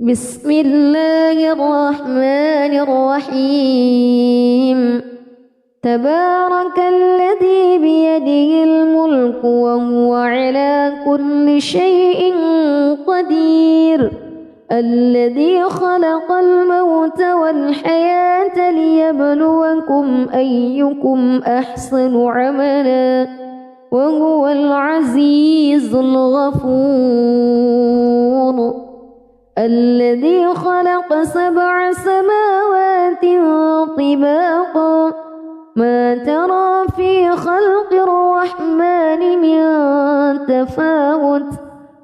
بسم الله الرحمن الرحيم. تبارك الذي بيده الملك وهو على كل شيء قدير، الذي خلق الموت والحياة ليبلوكم أيكم أحسن عملا وهو العزيز الغفور. الذي خلق 7 سماوات طباقا، ما ترى في خلق الرحمن من تفاوت،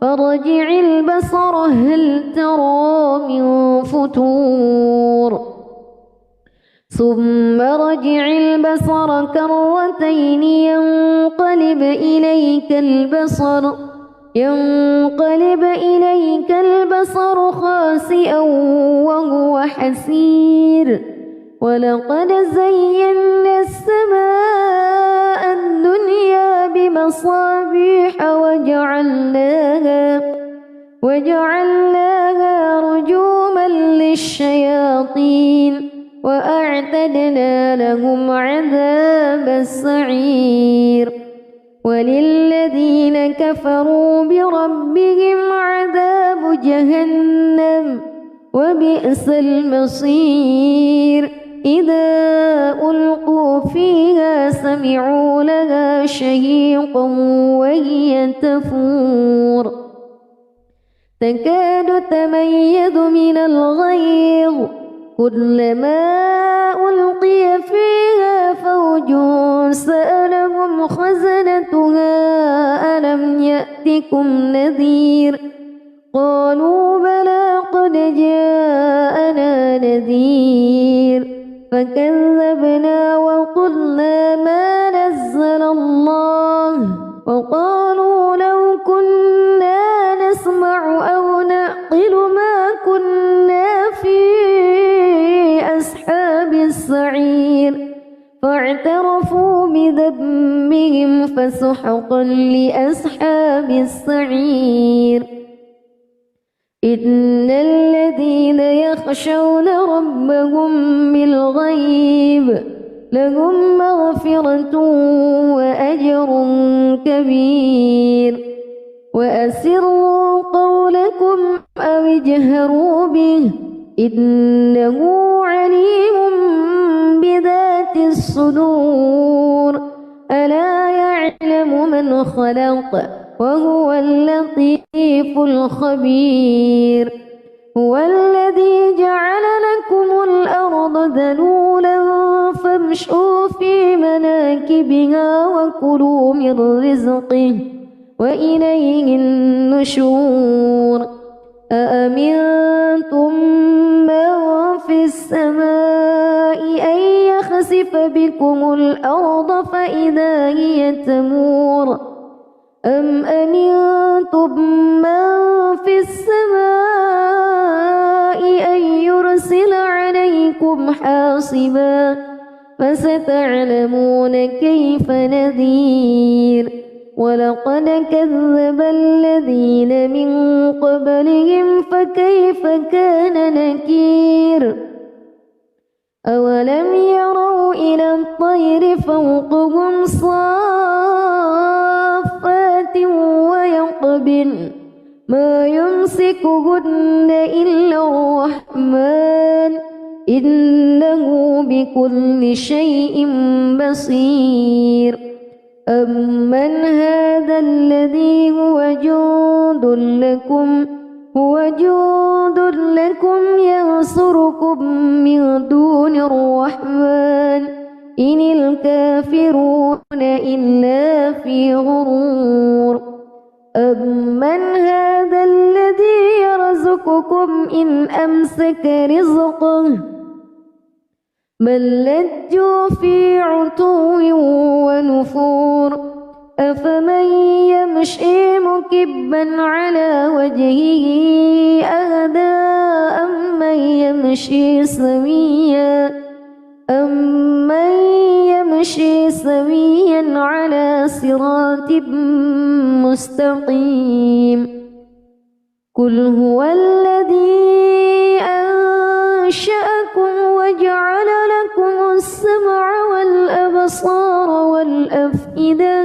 فارجع البصر هل ترى من فطور، ثم رجع البصر كرتين ينقلب إليك البصر خاسئا وهو حسير. ولقد زينا السماء الدنيا بمصابيح وجعلناها رجوما للشياطين وأعتدنا لهم عذاب السعير. وللذين كفروا بربهم عذاب جهنم وبئس المصير. إذا ألقوا فيها سمعوا لها شهيقا وهي تفور، تكاد تميز من الغيظ، كلما ألقي فيها فوج سألهم خزنتها ألم يأتكم نذير، قالوا بلى قد جاءنا نذير، فكذبنا وقلنا ما نزل الله، وقالوا لو كنا نسمع أو نعقل ما كنا في أصحاب السعير، فاعترفوا بذنبهم فسحقا لأصحاب السعير. إن الذين يخشون ربهم بالغيب لهم مغفرة وأجر كبير. وأسروا قولكم أو اجهروا به إنه عليم بذات الصدور. ألا يعلم من خلق وهو اللطيف الخبير. هو الذي جعل لكم الأرض ذلولا فامشوا في مناكبها وكلوا من رزقه وإليه النشور. أأمنتم من في السماء أن يخسف بكم الأرض فإذا هي تمور، أم أمنتم من في السماء أن يرسل عليكم حاصبا، فستعلمون كيف نذير. ولقد كذب الذين من قبلهم فكيف كان نكير. أولم يروا إلى الطير فوقهم صافات ويقبضن ما يمسكهن إلا الرحمن إنه بكل شيء بصير. أمن هذا الذي هو جند لكم ينصركم من دون الرحمن إن الكافرون إلا في غرور. أمن هذا الذي يرزقكم إن أمسك رزقه بل لجوا في عتو ونفور. أفمن يمشي مكبا على وجهه أهدى أمن يمشي سويا على صراط مستقيم. قل هو الذي الأبصار والأفئدة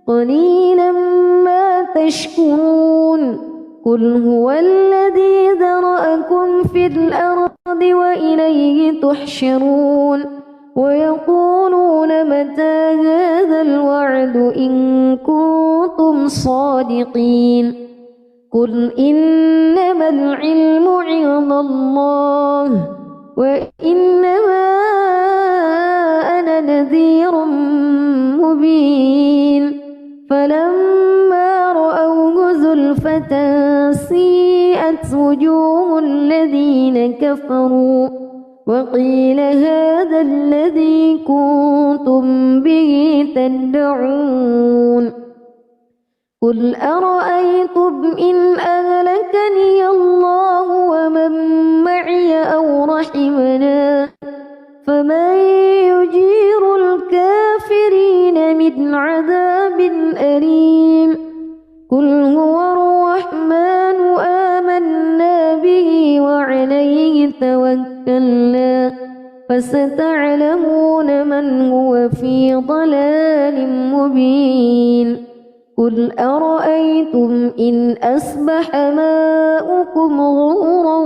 قليلا ما تشكرون قل هو الذي ذرأكم في الأرض وإليه تحشرون ويقولون متى هذا الوعد إن كنتم صادقين قل إنما العلم عند الله وإنما أنا نذير مبين فلما رأوه زلفة سيئت وجوه الذين كفروا وقيل هذا الذي كنتم به تدعون قل أرأيتم إن أهلكني الله ومن معي أو رحمنا فمن يجير الكافرين من عذاب أليم قل هو الرحمن آمنا به وعليه توكلنا فستعلمون من هو في ضلال مبين قل أرأيتم إن أصبح ماؤكم غورا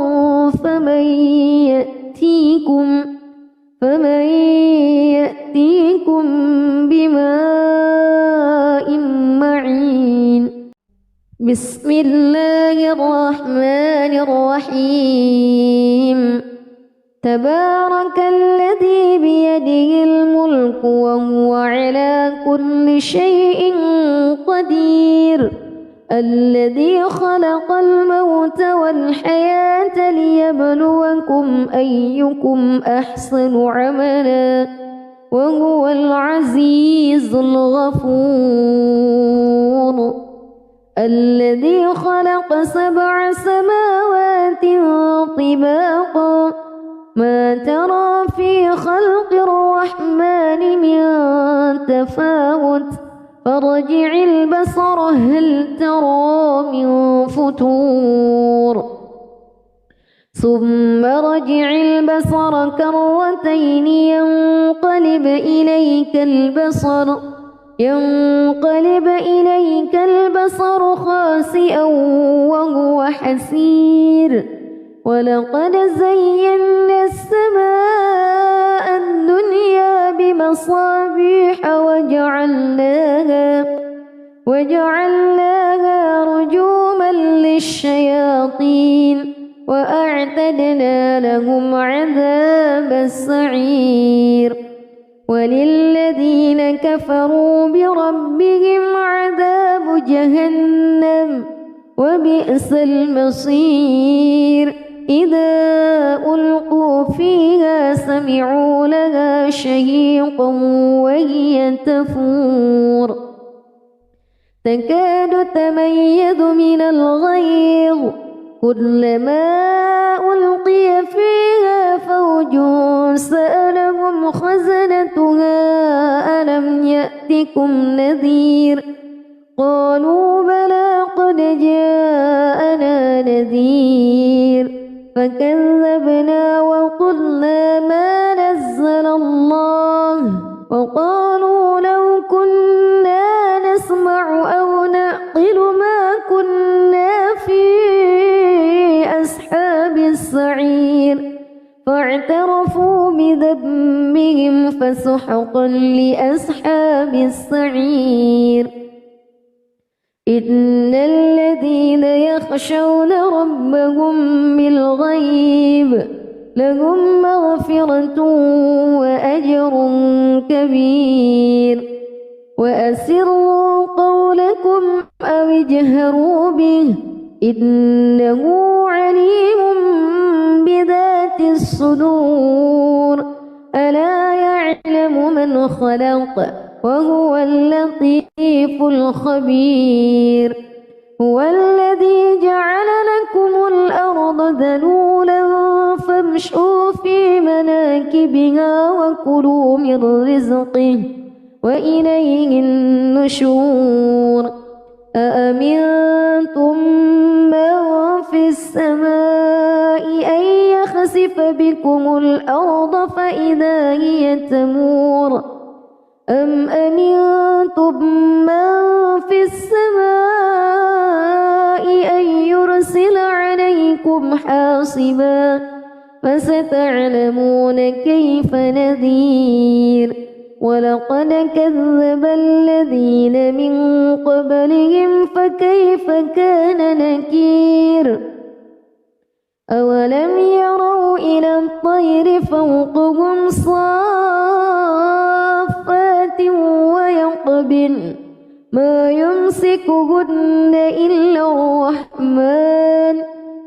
فمن يأتيكم بماء معين بسم الله الرحمن الرحيم تبارك الذي بيده الملك وهو على كل شيء قدير الذي خلق الموت والحياة ليبلوكم أيكم أحسن عملا وهو العزيز الغفور الذي خلق 7 سماوات طباقا ما ترى في خلق الرحمن من تفاوت فارجع البصر هل ترى من فتور ثم رجع البصر كرتين ينقلب إليك البصر خاسئا وهو حسير ولقد زينا السماء الدنيا بمصابيح وجعلناها رجوما للشياطين وأعتدنا لهم عذاب السعير وللذين كفروا بربهم عذاب جهنم وبئس المصير إذا ألقوا فيها سمعوا لها شهيقا وهي تفور تكاد تميز من الغيظ كلما ألقي فيها فوج سألهم خزنتها ألم يأتكم نذير قالوا بلى قد جاءنا نذير فكذبنا وقلنا ما نزل الله وقالوا لو كنا نسمع أو نعقل ما كنا في أصحاب السعير فاعترفوا بذنبهم فسحقا لأصحاب السعير إن الذين يخشون ربهم بالغيب لهم مغفرة وأجر كبير وأسروا قولكم أو اجهروا به إنه عليم بذات الصدور ألا يعلم من خلق وهو اللطيف الخبير هو الذي جعل لكم الأرض ذلولا فامشوا في مناكبها وكلوا من رزقه وإليه النشور أأمنتم من في السماء أن يخسف بكم الأرض فإذا هي تمور أم أمنتم من في السماء أن يرسل عليكم حاصبا فستعلمون كيف نذير ولقد كذب الذين من قبلهم فكيف كان نكير أولم يروا إلى الطير فوقهم صافات ويقبضن ما يمسكهن إلا الرحمن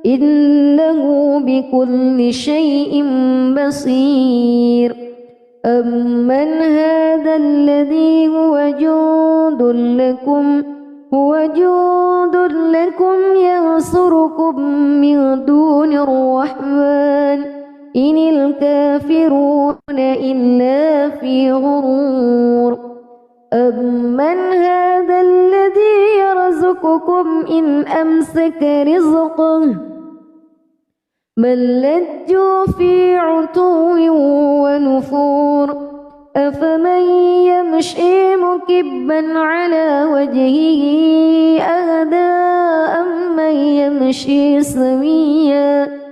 إنه بكل شيء بصير أمن هذا الذي هو جند لكم ينصركم من دون الرحمن إن الكافرون إلا في غرور أمن هذا الذي يرزقكم إن أمسك رزقه بل لجوا في عتو ونفور أفمن يمشي مكبا على وجهه أهدى أمن يمشي سويا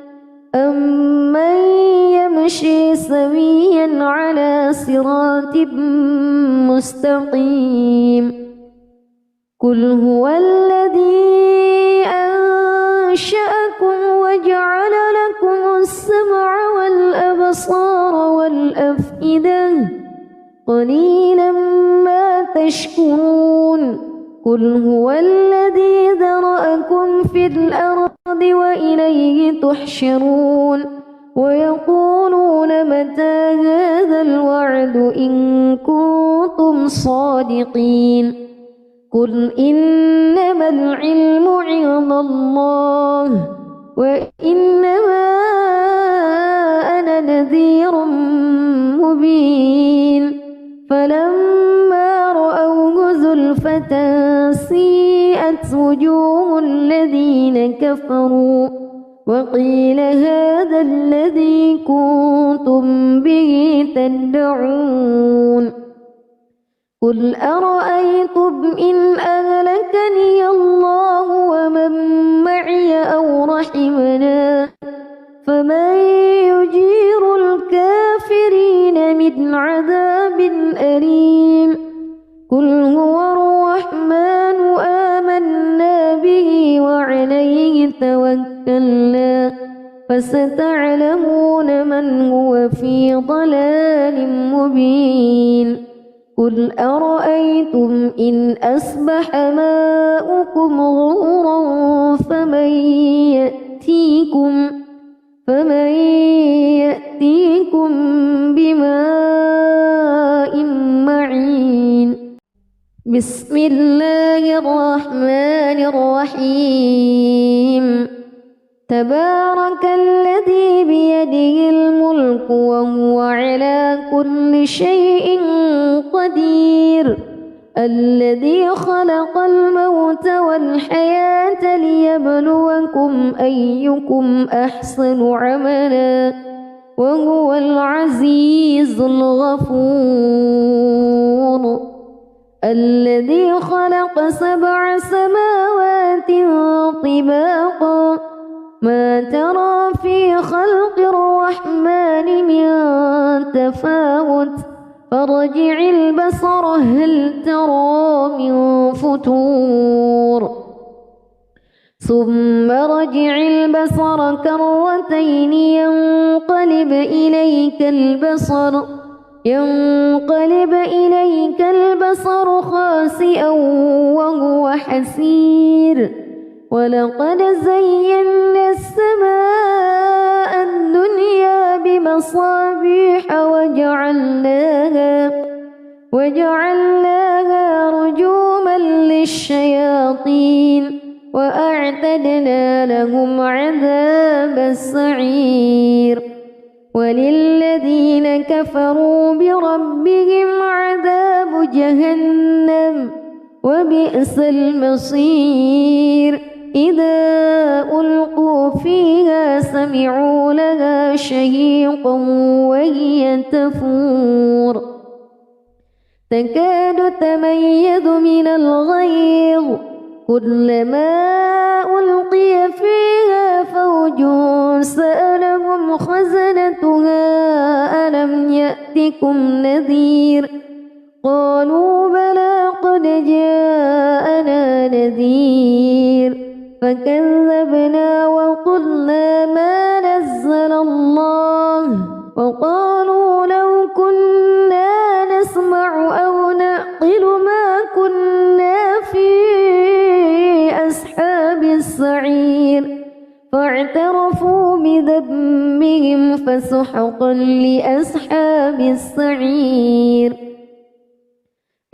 على صراط مستقيم قل هو الذي أنشأكم وجعل لكم السمع والأبصار والأفئدة قليلا ما تشكرون قل هو الذي ذرأكم في الأرض وإليه تحشرون ويقولون متى هذا الوعد إن كنتم صادقين قل إنما العلم عند الله وإنما أنا نذير مبين فلما رأوه زلفة سيئت وجوه الذين كفروا وقيل هذا الذي كنتم به تدعون قل أرأيتم إن أهلكني الله ومن معي أو رحمنا فمن يجير الكافرين من عذاب أليم قل هو الرحمن آمنا به وعليه توكلنا فستعلمون من هو في ضلال مبين قل أرأيتم إن أصبح ماؤكم غورا فمن يأتيكم بماء معين بسم الله الرحمن الرحيم تبارك الذي بيده الملك وهو على كل شيء قدير الذي خلق الموت والحياة ليبلوكم أيكم أحسن عملا وهو العزيز الغفور الذي خلق 7 سماوات طباقا ما ترى في خلق الرحمن من تفاوت فارجع البصر هل ترى من فتور ثم رجع البصر كرتين ينقلب إليك البصر خاسئا وهو حسير ولقد زينا السماء الدنيا بمصابيح وجعلناها رجوما للشياطين وأعتدنا لهم عذاب السعير وللذين كفروا بربهم عذاب جهنم وبئس المصير إذا ألقوا فيها سمعوا لها شهيقا وهي تكاد تميز من الغيظ كلما ألقي فيها فوج سألهم خزنتها ألم يأتكم نذير قالوا بلى قد جاءنا نذير فكذبنا وقلنا ما نزل الله وقالوا لو كنا نسمع أو نعقل ما كنا في أصحاب السعير فاعترفوا بذنبهم فسحقا لأصحاب السعير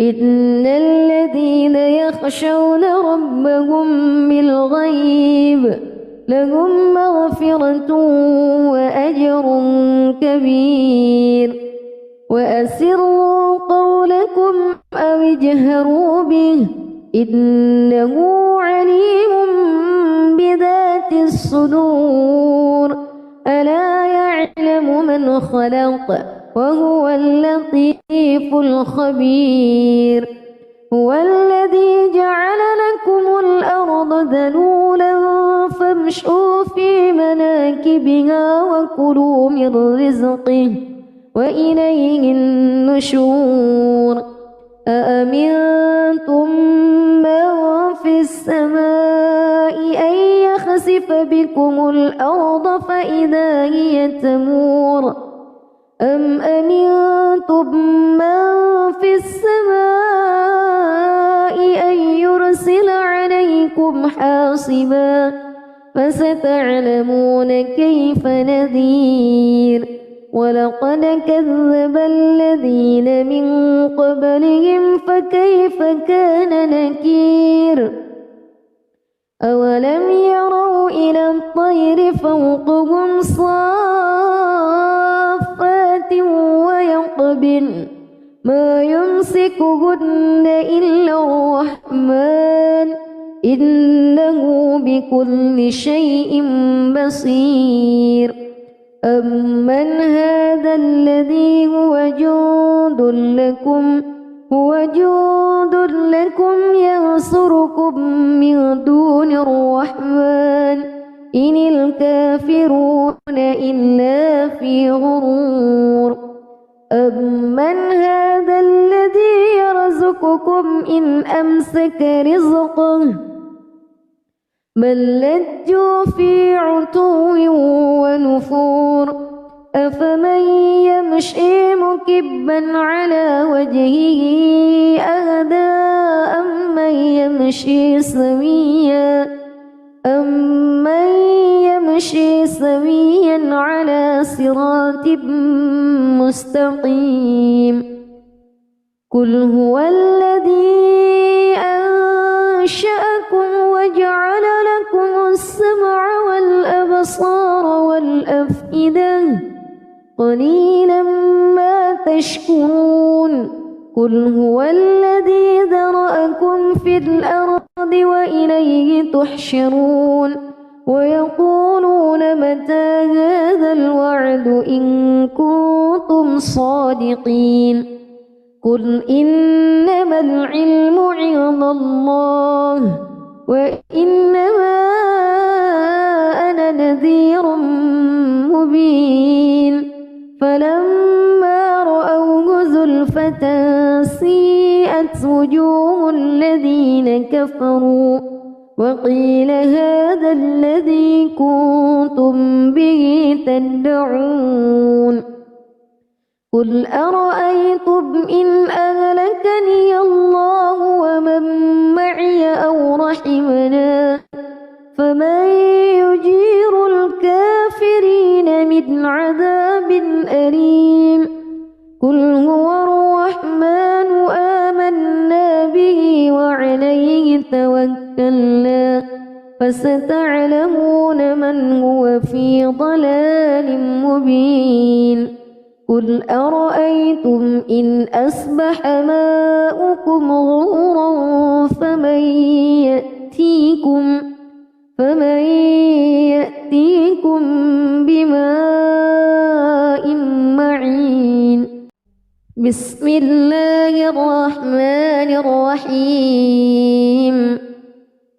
إن الذين يخشون ربهم بالغيب لهم مغفرة وأجر كبير وأسروا قولكم أو اجهروا به إنه عليم بذات الصدور ألا يعلم من خلق وهو اللطيف الخبير هو الذي جعل لكم الأرض ذلولا فامشوا في مناكبها وكلوا من رزقه وإليه النشور أأمنتم من في السماء أن يخسف بكم الأرض فإذا هي تمور أم أمنتم من في السماء أن يرسل عليكم حاصبا فستعلمون كيف نذير ولقد كذب الذين من قبلهم فكيف كان نكير أولم يروا إلى الطير فوقهم صافات ويقبضن ما يمسكهن إلا الرحمن إنه بكل شيء بصير أمن هذا الذي هو جند لكم ينصركم من دون الرحمن إن الكافرون إلا في غرور أمن هذا الذي يرزقكم إن أمسك رزقه بل لجوا في عتو ونفور أفمن يمشي مكبا على وجهه أهدى أمن يمشي سويا على صراط مستقيم قل هو الذي أنشأكم وجعل لكم السمع والأبصار والأفئدة قليلا ما تشكرون قل هو الذي ذرأكم في الأرض وإليه تحشرون ويقولون متى هذا الوعد إن كنتم صادقين قل إنما العلم عند الله وإنما أنا نذير مبين فلما رأوه زلفة سيئت وجوه الذين كفروا وقيل هذا الذي كنتم به تدعون قل أرأيتم إن أهلكني الله ومن معي أو رحمنا فمن يجير الكافرين من عذاب أليم قل هو الرحمن آمنا به وعليه توكلنا فستعلمون من هو في ضلال مبين قل أرأيتم إن أصبح ماؤكم غورا فمن يأتيكم بماء معين بسم الله الرحمن الرحيم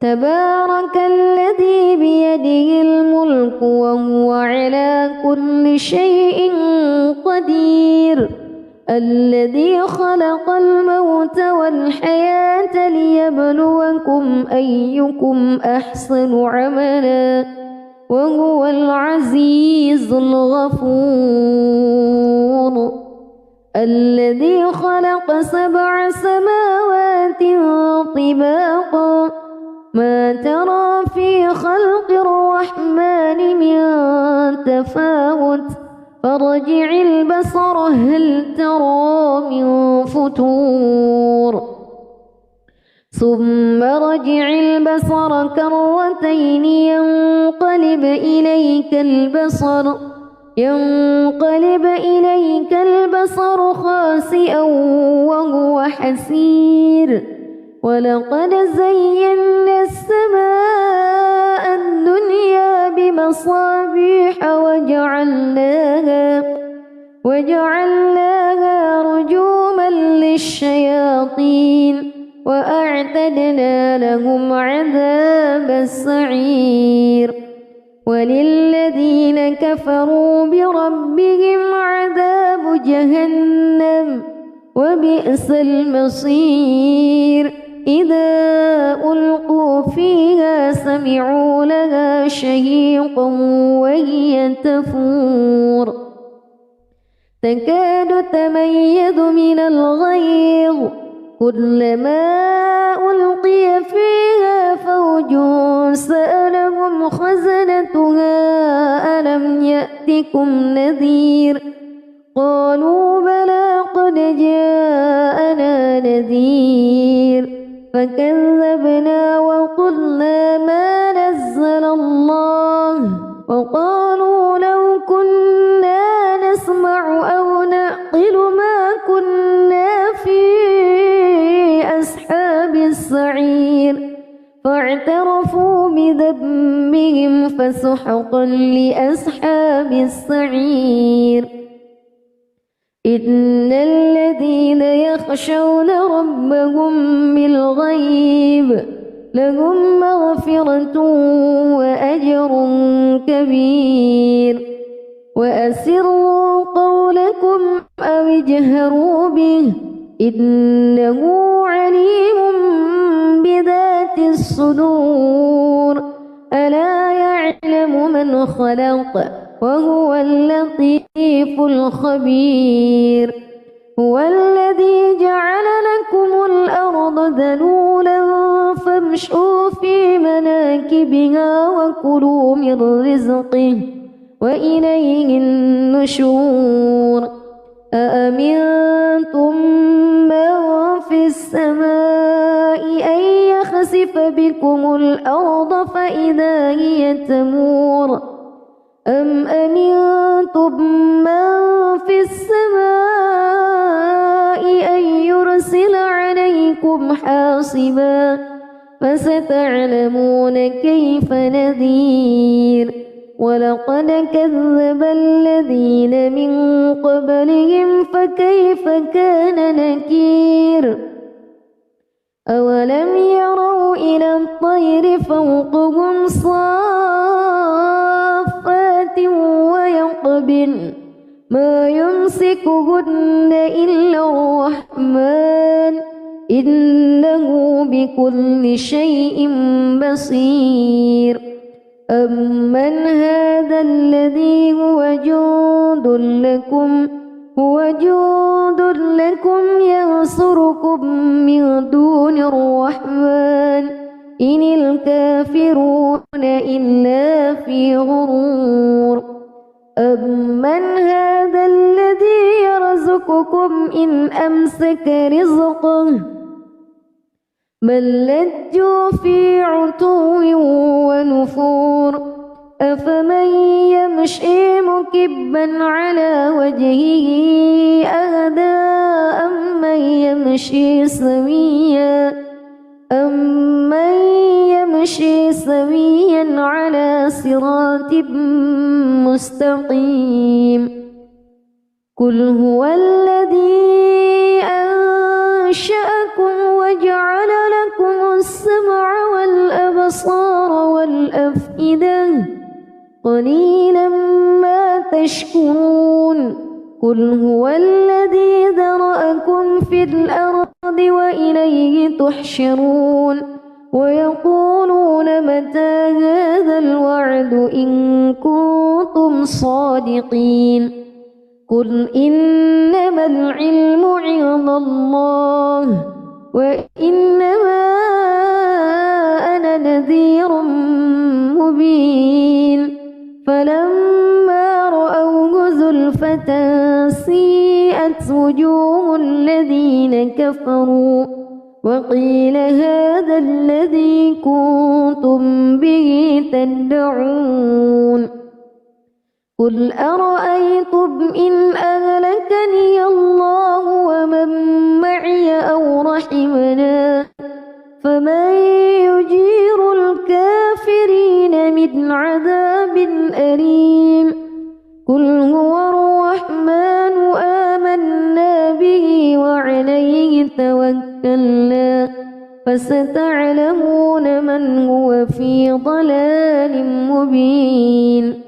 تبارك الذي بيده الملك وهو على كل شيء قدير الذي خلق الموت والحياة ليبلوكم أيكم أحسن عملا وهو العزيز الغفور الذي خلق 7 سماوات طباقا ما ترى في خلق الرحمن من تفاوت فارجع البصر هل ترى من فتور ثم رجع البصر كرتين ينقلب إليك البصر خاسئا وهو حسير ولقد زينا السماء الدنيا بمصابيح وجعلناها رجوما للشياطين وأعتدنا لهم عذاب السعير وللذين كفروا بربهم عذاب جهنم وبئس المصير إذا ألقوا فيها سمعوا لها شهيقا وهي تفور تكاد تميز من الغيظ كلما ألقي فيها فوج سألهم خزنتها ألم يأتكم نذير قالوا بلى قد جاءنا نذير فكذبنا وقلنا ما نزل الله وقالوا لو كنا نسمع أو نعقل ما كنا في أصحاب السعير فاعترفوا بذنبهم فسحقا لأصحاب السعير إن الذين يخشون ربهم بالغيب لهم مغفرة وأجر كبير وأسروا قولكم أو اجهروا به إنه عليم بذات الصدور ألا يعلم من خلق وهو اللطيف الخبير هو الذي جعل لكم الأرض ذلولا فامشوا في مناكبها وكلوا من رزقه وإليه النشور أأمنتم من في السماء أن يخسف بكم الأرض فإذا هي تمور أم أمنتم من في السماء أن يرسل عليكم حاصبا فستعلمون كيف نذير ولقد كذب الذين من قبلهم فكيف كان نكير أولم يروا إلى الطير فوقهم صافات ويقبضن ما يمسكهن إلا الرحمن إنه بكل شيء بصير أمن هذا الذي هو جند لكم ينصركم من دون الرحمن إن الكافرون إلا في غرور أمن هذا الذي يرزقكم إن أمسك رزقه بل لجوا في عتو ونفور أفمن يمشي مكبا على وجهه أهدى أمن يمشي سويا على صراط مستقيم قل هو الذي أنشأكم وجعل لكم السمع والأبصار والأفئدة قليلا ما تشكرون قل هو الذي ذرأكم في الأرض وإليه تحشرون ويقولون متى هذا الوعد إن كنتم صادقين قل إنما العلم عند الله وإنما أنا نذير مبين فلما رأوه زلفة سيئت وجوه الذين كفروا وقيل هذا الذي كنتم به تدعون قل أرأيتم إن أهلكني الله ومن معي أو رحمنا فمن يجير الكافرين من عذاب أليم قل هو الرحمن آمنا به وعليه توكلنا فستعلمون من هو في ضلال مبين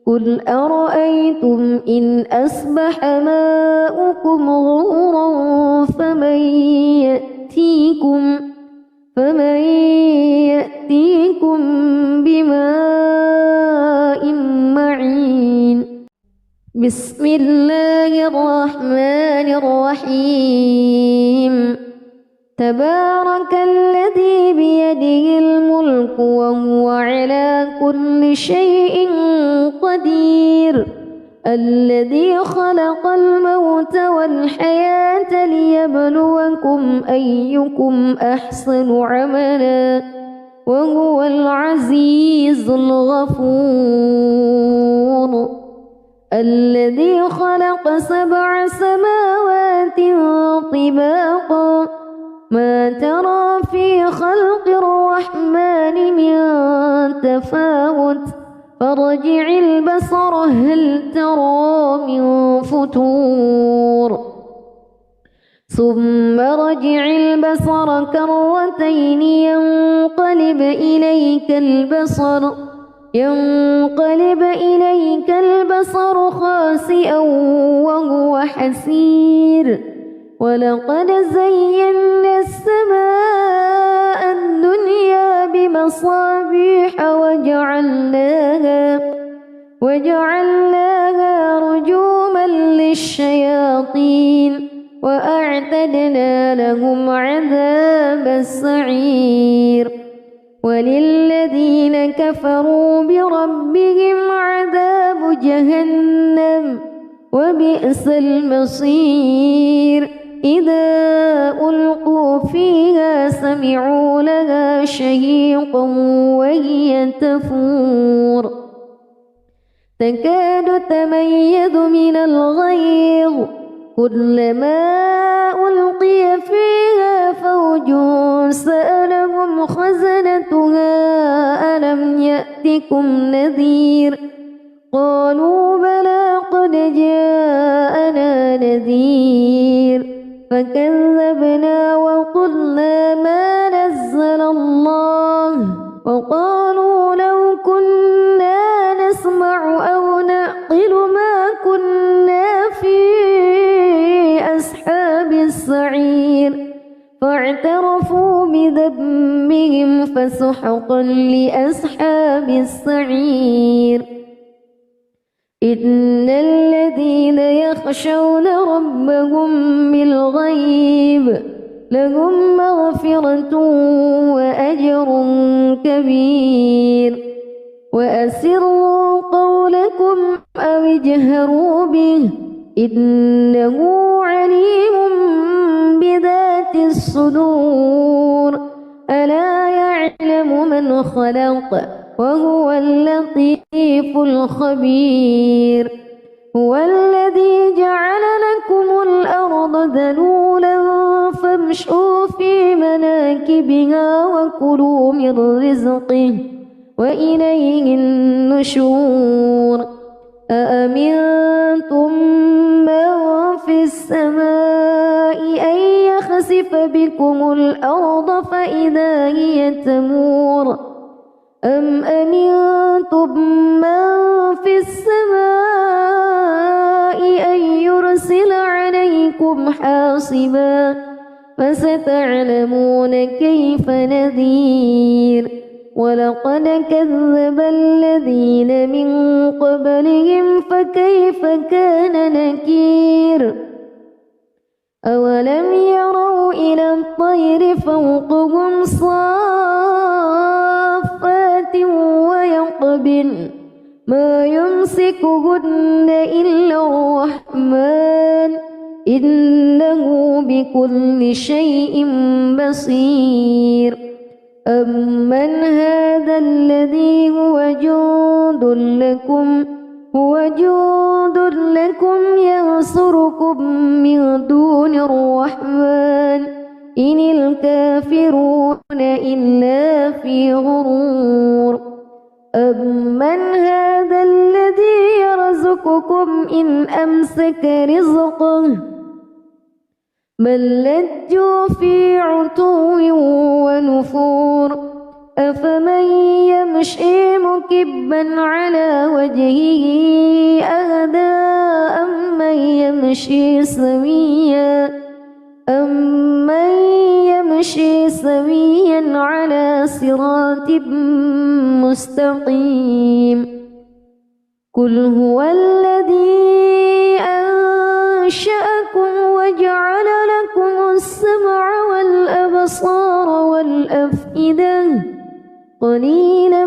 قل أرأيتم إن أصبح ماؤكم غورا فمن يأتيكم بماء معين بسم الله الرحمن الرحيم تبارك الذي بيده الملك وهو على كل شيء قدير الذي خلق الموت والحياة ليبلوكم أيكم أحسن عملا وهو العزيز الغفور الذي خلق 7 سماوات طباقا ما ترى في خلق الرحمن من تفاوت فارجع البصر هل ترى من فتور ثم رجع البصر كرتين ينقلب إليك البصر خاسئا وهو حسير ولقد زينا السماء الدنيا بمصابيح وجعلناها رجوما للشياطين وأعتدنا لهم عذاب السعير وللذين كفروا بربهم عذاب جهنم وبئس المصير إذا ألقوا فيها سمعوا لها شهيقا وهي تفور تكاد تميز من الغيظ كلما ألقي فيها فوج سألهم خزنتها ألم يأتكم نذير قالوا بلى قد جاءنا نذير فكذبنا وقلنا ما نزل الله وقالوا لو كنا نسمع أو نعقل ما كنا في أصحاب السعير فاعترفوا بذنبهم فسحقا لأصحاب السعير إن الذين يخشون ربهم بالغيب لهم مغفرة وأجر كبير وأسروا قولكم أو اجهروا به إنه عليم بذات الصدور ألا يعلم من خلق وهو اللطيف الخبير هو الذي جعل لكم الأرض ذلولا فامشوا في مناكبها وكلوا من رزقه وإليه النشور أأمنتم من السماء أن يخسف بكم الأرض فإذا هي تمور أم أمنتم من في السماء أن يرسل عليكم حاصبا فستعلمون كيف نذير ولقد كذب الذين من قبلهم فكيف كان نكير أولم يروا إلى الطير فوقهم صافات ويقبضن ما يمسكهن إلا الرحمن إنه بكل شيء بصير أمن هذا الذي هو جند لكم ينصركم من دون الرحمن إن الكافرون إلا في غرور أمن هذا الذي يرزقكم إن أمسك رزقه بل لجوا في عتو ونفور أفمن يمشي مكبا على وجهه أهدى أمن يمشي سويا على صراط مستقيم قل هو الذي أنشأكم وجعل لكم السمع والأبصار والأفئدة قليلا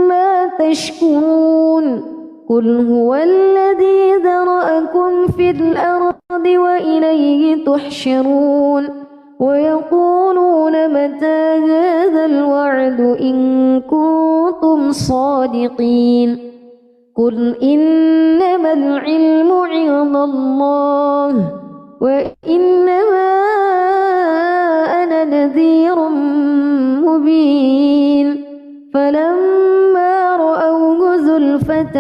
ما تشكرون قل هو الذي ذرأكم في الأرض وإليه تحشرون ويقولون متى هذا الوعد إن كنتم صادقين قل إنما العلم عند الله وإنما أنا نذير مبين فلما رأوه زلفة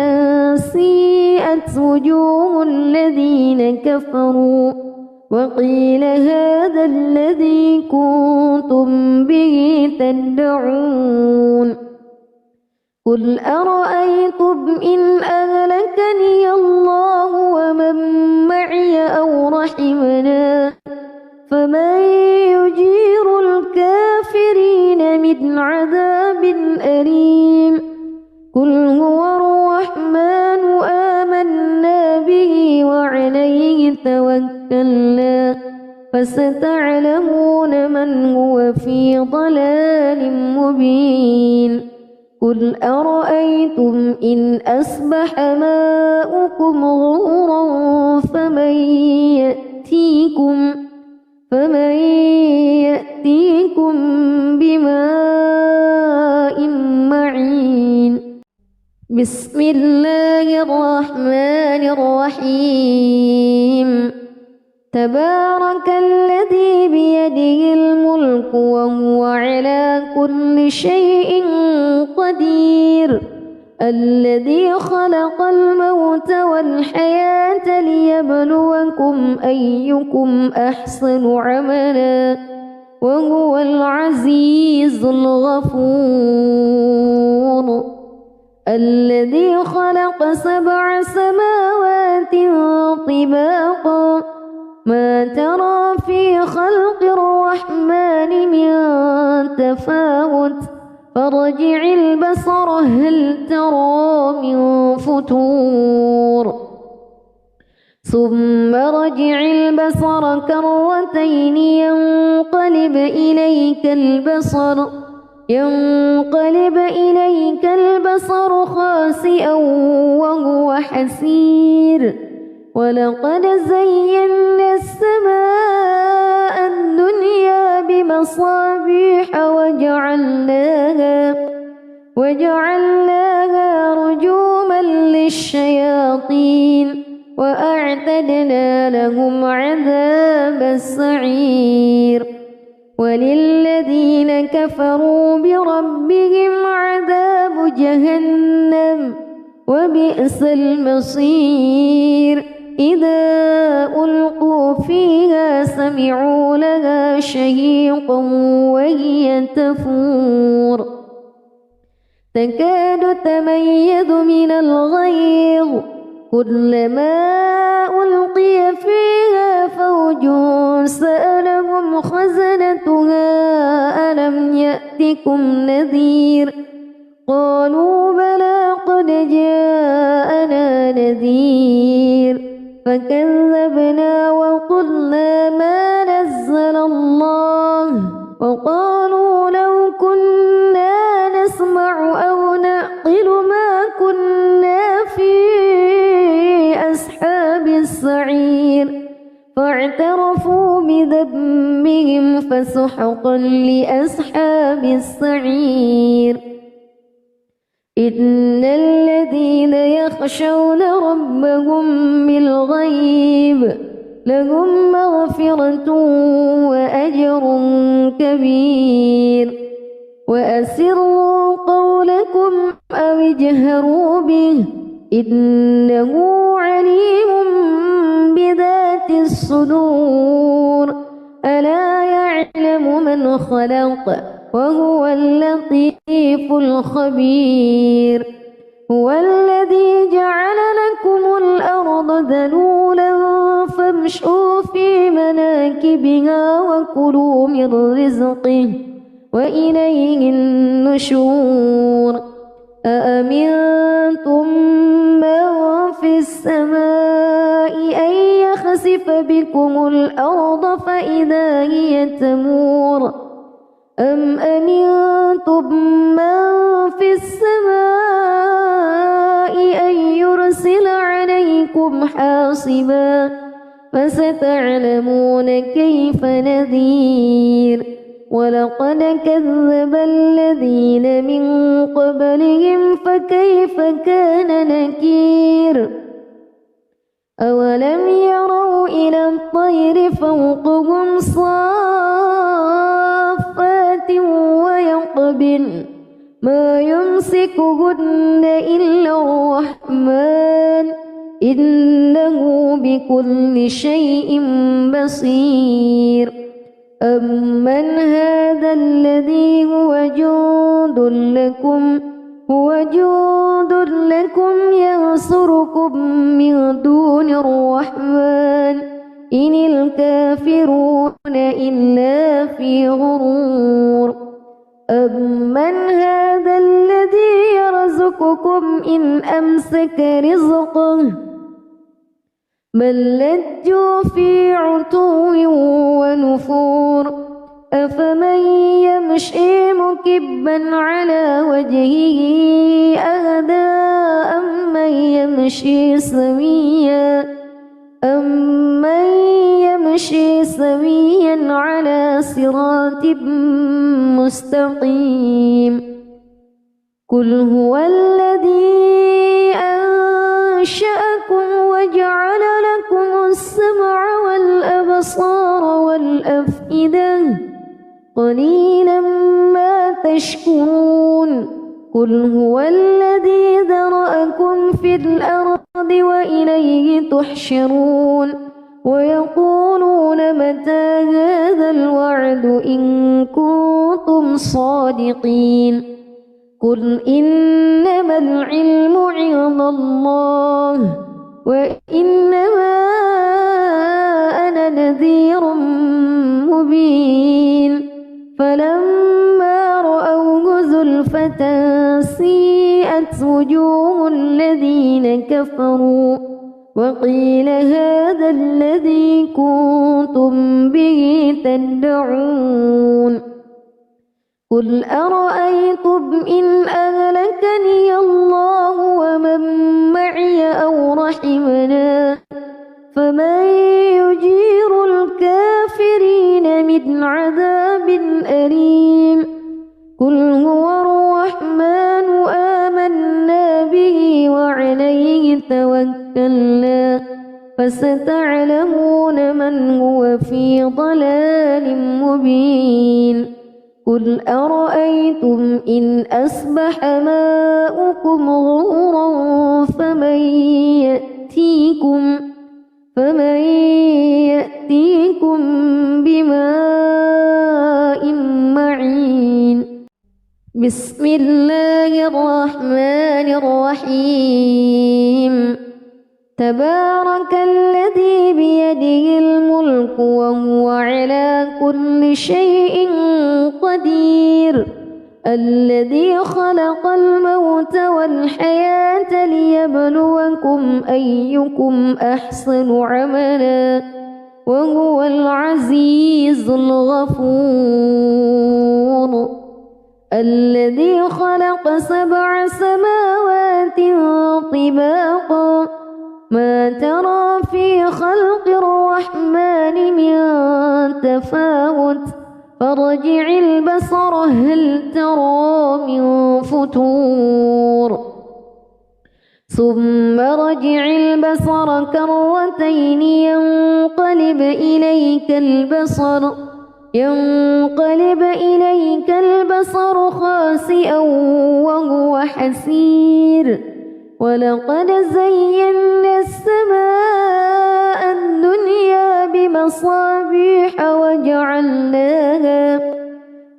سيئت وجوه الذين كفروا وقيل هذا الذي كنتم به تدعون قل أرأيتم إن أهلكني الله ومن معي أو رحمنا فمن يجير الكافرين من عذاب أليم قل هو الرحمن آمنا به وعليه توكلنا فستعلمون من هو في ضلال مبين قل أرأيتم إن أصبح ماؤكم غورا فمن يأتيكم بماء معين بسم الله الرحمن الرحيم تبارك الذي بيده الملك وهو على كل شيء قدير الذي خلق الموت والحياة ليبلوكم أيكم أحسن عملا وهو العزيز الغفور الذي خلق 7 سماوات طباقا ما ترى في خلق الرحمن من تفاوت فارجع البصر هل ترى من فتور ثم رجع البصر كرتين ينقلب إليك البصر خاسئا وهو حسير ولقد زينا السماء الدنيا بمصابيح وجعلناها رجوما للشياطين وأعتدنا لهم عذاب السعير وللذين كفروا بربهم عذاب جهنم وبئس المصير إذا ألقوا فيها سمعوا لها شهيقا وهي تفور تكاد تميز من الغيظ كلما ألقي فيها فوج سألهم خزنتها ألم يأتكم نذير قالوا بلى قد جاءنا نذير فكذبنا وقلنا ما نزل الله وقالوا لو كنا نسمع أو نعقل ما كنا في أصحاب السعير فاعترفوا بذنبهم فسحقا لأصحاب السعير إن الذين يخشون ربهم بالغيب لهم مغفرة وأجر كبير وأسروا قولكم أو اجهروا به إنه عليم بذات الصدور ألا يعلم من خلق وهو اللطيف الخبير هو الذي جعل لكم الأرض ذلولا فامشوا في مناكبها وكلوا من رزقه وإليه النشور أأمنتم من في السماء أن يخسف بكم الأرض فإذا هي تمور أم أمنتم من في السماء أن يرسل عليكم حاصبا فستعلمون كيف نذير ولقد كذب الذين من قبلهم فكيف كان نكير أولم يروا إلى الطير فوقهم صافات ويقبضن ما يمسكهن إلا الرحمن إنه بكل شيء بصير أمن هذا الذي هو جند لكم ينصركم من دون الرحمن إن الكافرون إلا في غرور أمن هذا الذي يرزقكم إن أمسك رزقه بل لجوا في عتو ونفور أفمن يمشي مكبا على وجهه أهدى أمن يمشي سويا على صراط مستقيم قل هو الذي أنشأكم وجعل لكم السمع والأبصار والأفئدة قليلا ما تشكرون قل هو الذي ذرأكم في الأرض وإليه تحشرون ويقولون متى هذا الوعد إن كنتم صادقين قل إنما العلم عند الله وإنما أنا نذير مبين فلما رأوه زلفة سيئت وجوه الذين كفروا وقيل هذا الذي كنتم به تدعون قل أرأيتم إن أهلكني الله ومن معي أو رحمنا فمن يجير الكافرين من عذاب أليم قل هو الرحمن آمنا به وعليه توكلنا فستعلمون من هو في ضلال مبين قل أرأيتم إن أصبح ماؤكم غورا بسم الله الرحمن الرحيم تبارك الذي بيده الملك وهو على كل شيء قدير الذي خلق الموت والحياة ليبلوكم أيكم أحسن عملا وهو العزيز الغفور الذي خلق 7 سماوات طباقا ما ترى في خلق الرحمن من تفاوت فارجع البصر هل ترى من فتور ثم رجع البصر كرتين ينقلب إليك البصر خاسئا وهو حسير ولقد زينا السماء الدنيا بمصابيح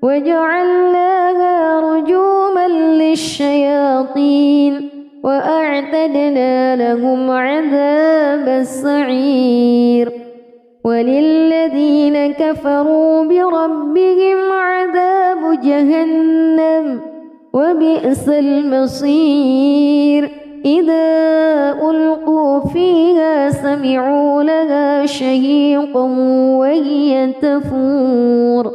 وجعلناها رجوما للشياطين وأعتدنا لهم عذاب السعير وللذين كفروا بربهم عذاب جهنم وبئس المصير إذا ألقوا فيها سمعوا لها شهيقا وهي تفور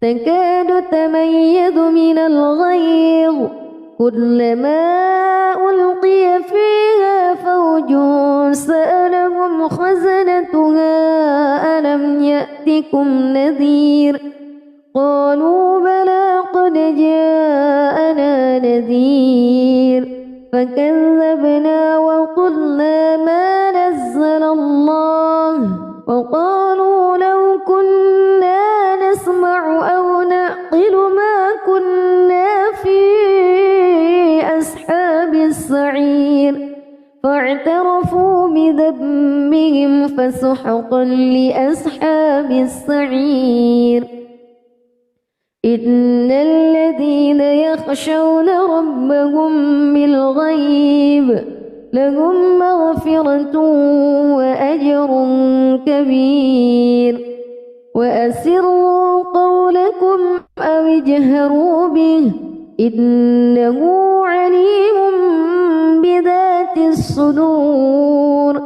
تكاد تميز من الغيظ كلما ألقي فيها فوج سألهم خزنتها ألم يأتكم نذير قالوا بلى قد جاءنا نذير فكذبنا وقلنا ما نزل الله وقالوا لو كنا نسمع أو نعقل ما كنا في أصحاب السعير فاعترفوا بذنبهم فسحقا لأصحاب السعير إن الذين يخشون ربهم بالغيب لهم مغفرة وأجر كبير وأسروا قولكم أو اجهروا به إنه عليم بذات الصدور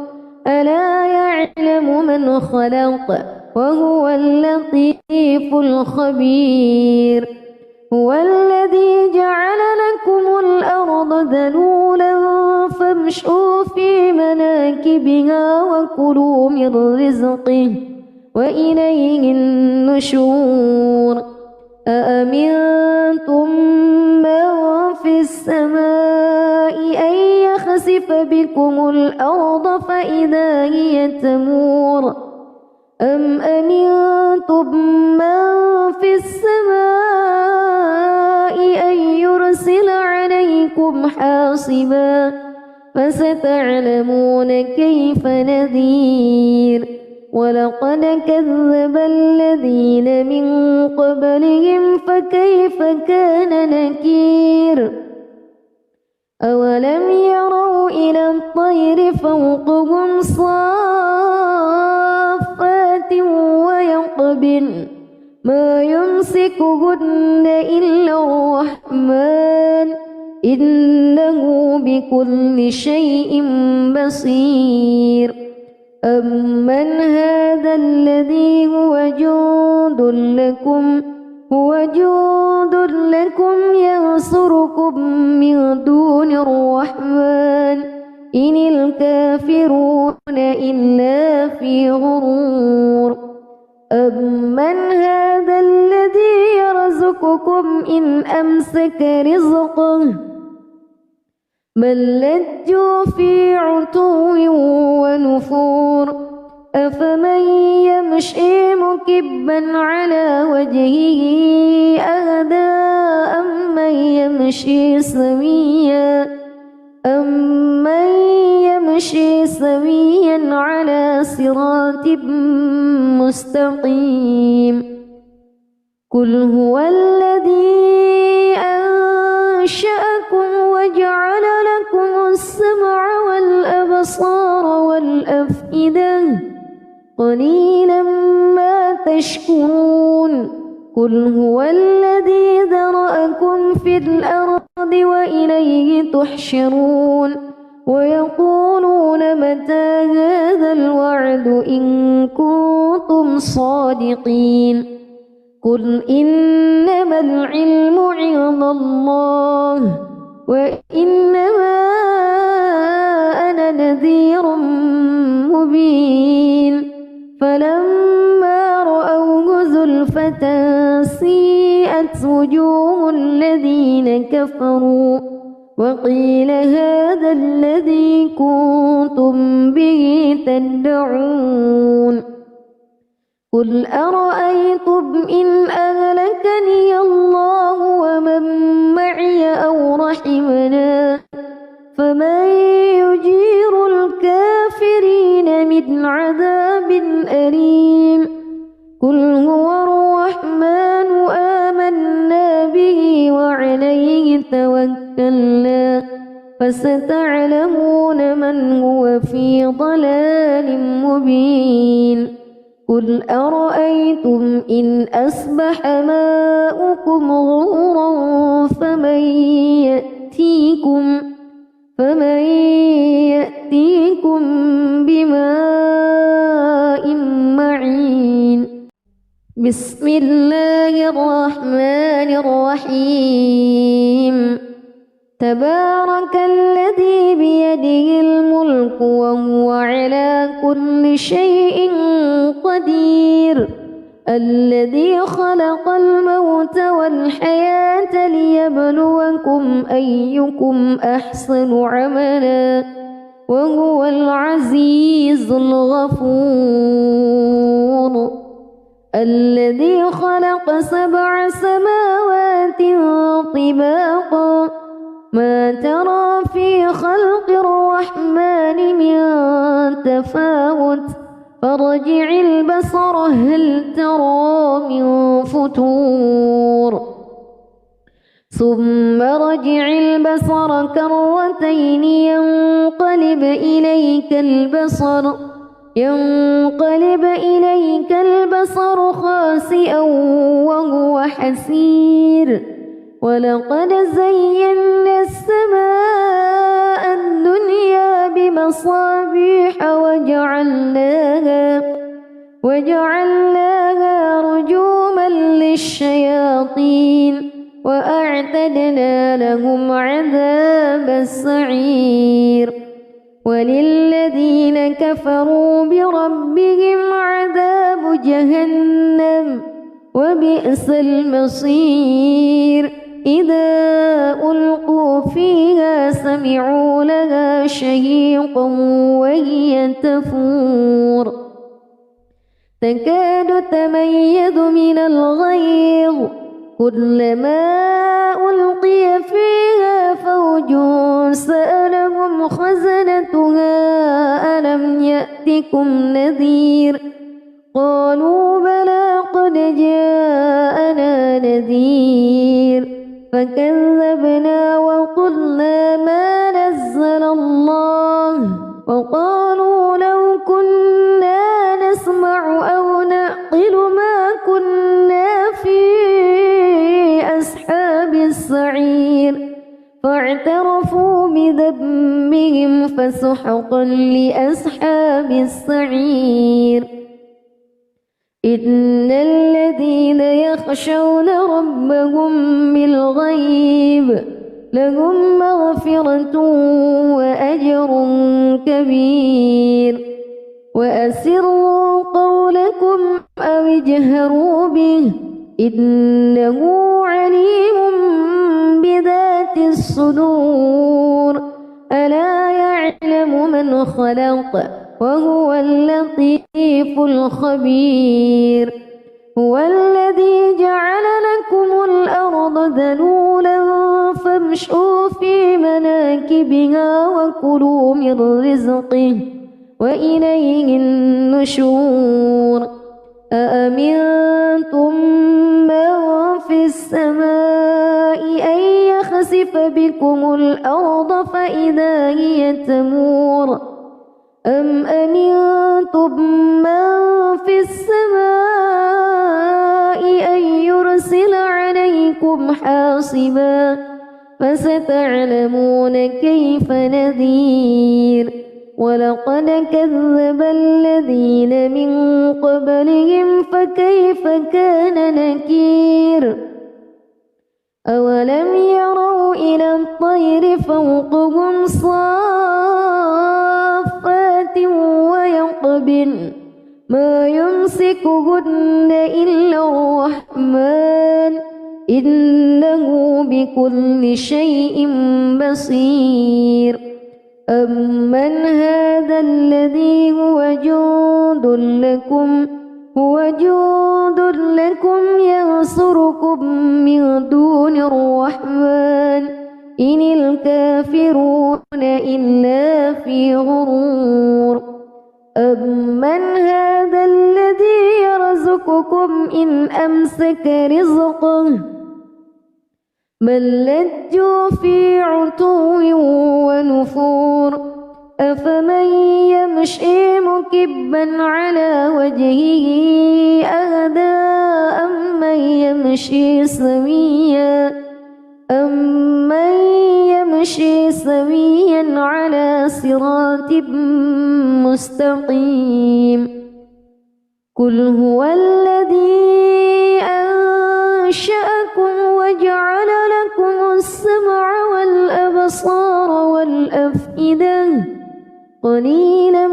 ألا يعلم من خلق وهو اللطيف الخبير هو الذي جعل لكم الأرض ذلولا فامشوا في مناكبها وكلوا من رزقه وإليه النشور أأمنتم من في السماء أن يخسف بكم الأرض فإذا هي تمور أم أمنتم من في السماء أن يرسل عليكم حاصبا فستعلمون كيف نذير ولقد كذب الذين من قبلهم فكيف كان نكير أولم يروا إلى الطير فوقهم صافات ويقبضن ما يمسكهن إلا الرحمن إنه بكل شيء بصير أمن هذا الذي هو جند لكم ينصركم من دون الرحمن إن الكافرون إلا في غرور أمن هذا الذي يرزقكم إن أمسك رزقه بل لجوا في عتو ونفور أفمن يمشي مكبا على وجهه أهدى أمن يمشي سويا على صراط مستقيم قل هو الذي أنشأكم وجعل لكم السمع والأبصار والأفئدة قليلا ما تشكرون قل هو الذي ذرأكم في الأرض وإليه تحشرون ويقولون متى هذا الوعد إن كنتم صادقين قل إنما العلم عند الله وإنما أنا نذير مبين فلما رأوه زلفة سيئت وجوه الذين كفروا وقيل هذا الذي كنتم به تدعون قل أرأيتم إن أهلكني الله ومن معي أو رحمنا فمن يجير الكافرين من عذاب أليم قل هو الرحمن آمنا به وعليه توكلنا فستعلمون من هو في ضلال مبين قل أرأيتم إن أصبح ماؤكم غورا فمن يأتيكم بماء معين بسم الله الرحمن الرحيم تبارك الذي بيده الملك وهو على كل شيء قدير الذي خلق الموت والحياة ليبلوكم أيكم أحسن عملا وهو العزيز الغفور الذي خلق 7 سماوات طباقا ما ترى في خلق الرحمن من تفاوت فارجع البصر هل ترى من فتور ثم رجع البصر كرتين ينقلب إليك البصر خاسئا وهو حسير ولقد زينا السماء الدنيا بمصابيح وجعلناها رجوما للشياطين وأعتدنا لهم عذاب السعير وللذين كفروا بربهم عذاب جهنم وبئس المصير إذا ألقوا فيها سمعوا لها شهيقا وهي تفور تكاد تميز من الغيظ كلما ألقي فيها فوج سألهم خزنتها ألم يأتكم نذير قالوا بلى قد جاءنا نذير فكذبنا وقلنا ما نزل الله وقالوا لو كنا نسمع أو نعقل ما كنا في أصحاب السعير فاعترفوا بذنبهم فسحقا لأصحاب السعير إن الذين يخشون ربهم بالغيب لهم مغفرة وأجر كبير وأسروا قولكم أو اجهروا به إنه عليم بذات الصدور ألا يعلم من خلق وهو اللطيف الخبير هو الذي جعل لكم الأرض ذلولا فامشوا في مناكبها وكلوا من رزقه وإليه النشور أأمنتم من السماء أن يخسف بكم الأرض فإذا هي تمور أم أمنتم من في السماء أن يرسل عليكم حاصبا فستعلمون كيف نذير ولقد كذب الذين من قبلهم فكيف كان نكير أولم يروا إلى الطير فوقهم صافات ويقبضن ما يمسكهن إلا الرحمن إنه بكل شيء بصير أمن هذا الذي هو جند لكم ينصركم من دون الرحمن إن الكافرون إلا في غرور أمن هذا الذي يرزقكم إن أمسك رزقه بل لجوا في عتو ونفور أفمن يمشي مكبا على وجهه أهدى أمن يمشي سويا على صراط مستقيم قل هو الذي أنشأكم وجعل لكم السمع والأبصار والأفئدة قليلا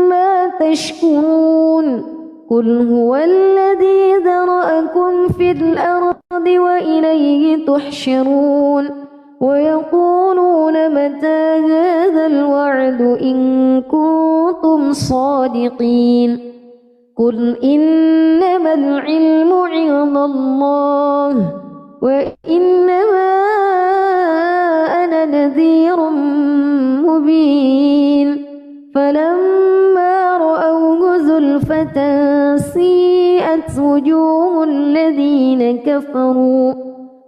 ما تشكرون قل هو الذي ذرأكم في الأرض وإليه تحشرون ويقولون متى هذا الوعد إن كنتم صادقين قل إنما العلم عند الله وإنما أنا نذير مبين فلما رأوه زلفة سيئت وجوه الذين كفروا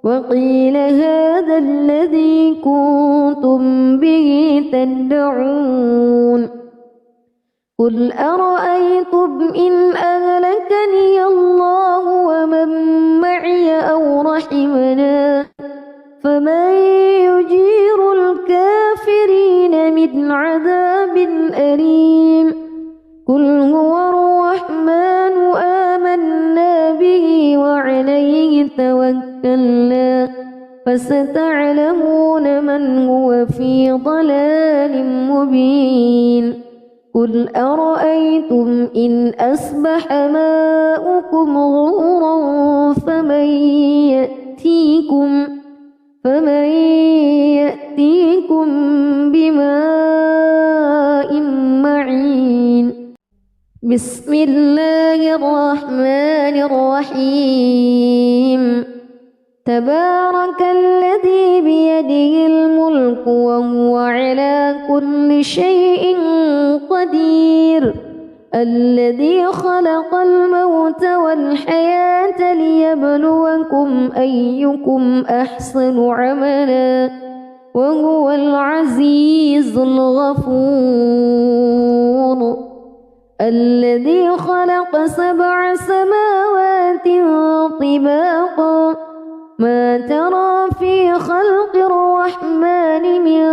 وقيل هذا الذي كنتم به تدعون قل أرأيتم إن أهلكني الله ومن معي أو رحمنا فمن يجير الكافرين من عذاب أليم قل هو الرحمن آمنا به وعليه توكلنا فستعلمون من هو في ضلال مبين قل أرأيتم إن أصبح ماؤكم غورا فمن يأتيكم بماء معين بسم الله الرحمن الرحيم تبارك الذي بيده الملك وهو على كل شيء قدير الذي خلق الموت والحياة ليبلوكم أيكم أحسن عملا وهو العزيز الغفور الذي خلق 7 سماوات طباقا ما ترى في خلق الرحمن من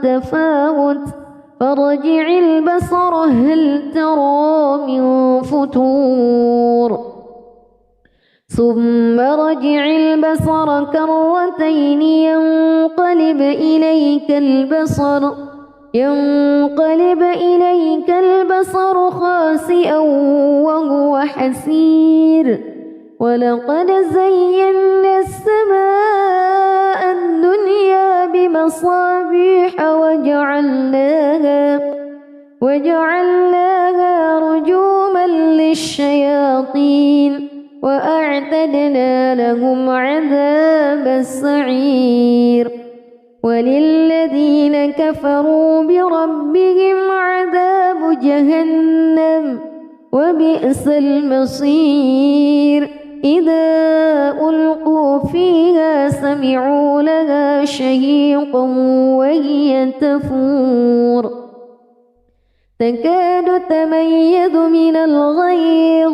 تفاوت فارجع البصر هل ترى من فتور ثم رجع البصر كرتين ينقلب إليك البصر خاسئا وهو حسير ولقد زينا السماء الدنيا بمصابيح وجعلناها رجوما للشياطين وأعتدنا لهم عذاب السعير وللذين كفروا بربهم عذاب جهنم وبئس المصير إذا ألقوا فيها سمعوا لها شهيقا وهي تفور تكاد تميز من الغيظ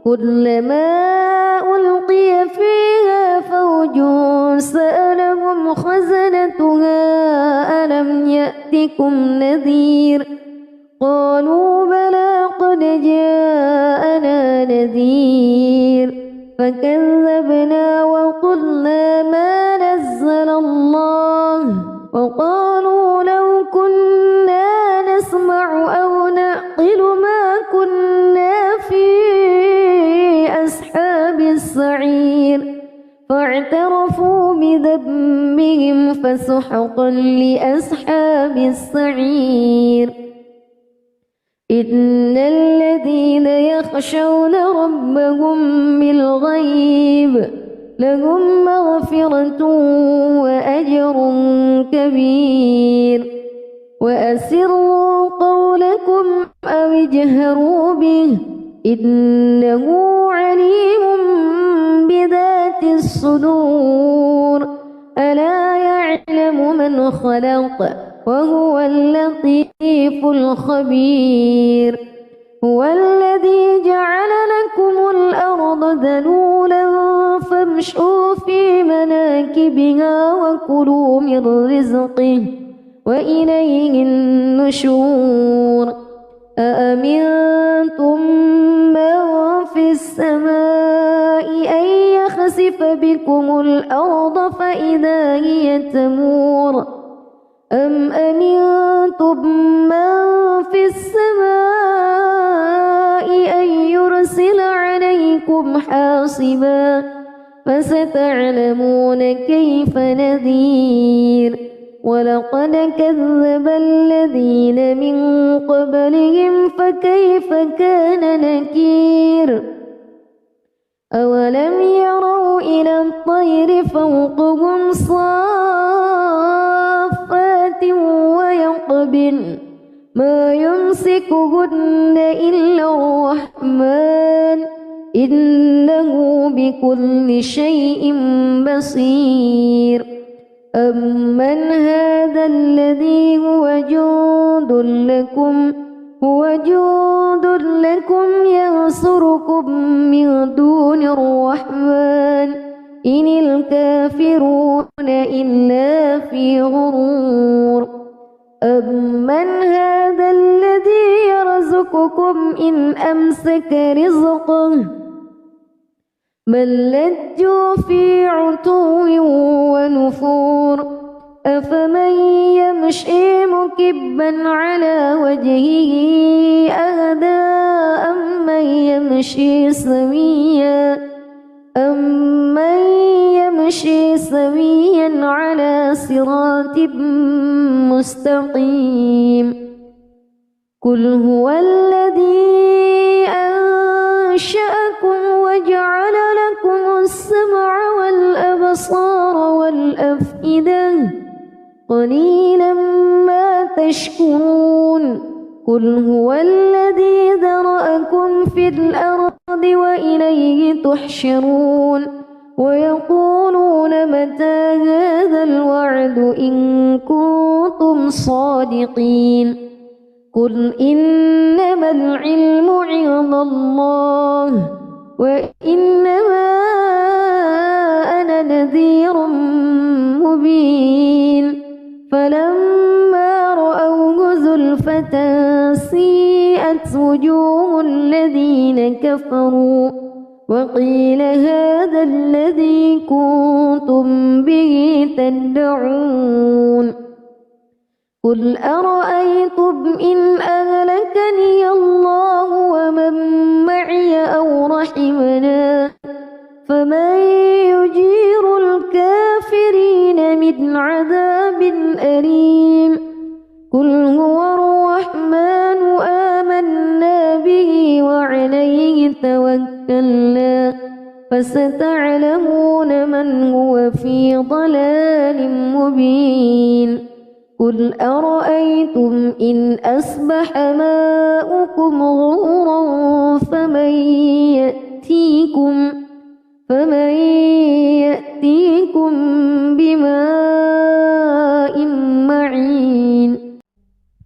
كلما ألقي فيها فوج سألهم خزنتها ألم يأتكم نذير قالوا بلى قد جاءنا نذير فكذبنا وقلنا ما نزل الله وقالوا لو كنا نسمع أو نعقل ما كنا في أصحاب السعير فاعترفوا بذنبهم فسحقا لأصحاب السعير إن الذين يخشون ربهم بالغيب لهم مغفرة وأجر كبير وأسروا قولكم أو اجهروا به إنه عليم بذات الصدور ألا يعلم من خلق وهو اللطيف الخبير هو الذي جعل لكم الأرض ذلولا فامشوا في مناكبها وكلوا من رزقه وإليه النشور أأمنتم من في السماء أن يخسف بكم الأرض فإذا هي تمور أم أمنتم من في السماء أن يرسل عليكم حاصبا فستعلمون كيف نذير ولقد كذب الذين من قبلهم فكيف كان نكير أولم يروا إلى الطير فوقهم صافات ويقبضن ما يمسكهن إلا الرحمن إنه بكل شيء بصير أمن هذا الذي هو جند لكم ينصركم من دون الرحمن إن الكافرون إلا في غرور أمن هذا الذي يرزقكم إن أمسك رزقه بل لجوا في عتو ونفور أفمن يمشي مكبا على وجهه أهدى أمن يمشي سويا على صراط مستقيم قل هو الذي أنشأكم وجعل لكم السمع والأبصار والأفئدة قليلا ما تشكرون قل هو الذي ذرأكم في الأرض وإليه تحشرون ويقولون متى هذا الوعد إن كنتم صادقين قل إنما العلم عند الله وإنما أنا نذير مبين فلما رأوه زلفة سيئت وجوه الذين كفروا وقيل هذا الذي كنتم به تدعون قل أرأيتم إن أهلكني الله ومن معي أو رحمنا فمن يجير الكافرين من عذاب أليم قل هو الرحمن آمنا به وعليه توكلنا فستعلمون من هو في ضلال مبين قل أرأيتم إن أصبح ماؤكم غورا فمن يأتيكم بماء معين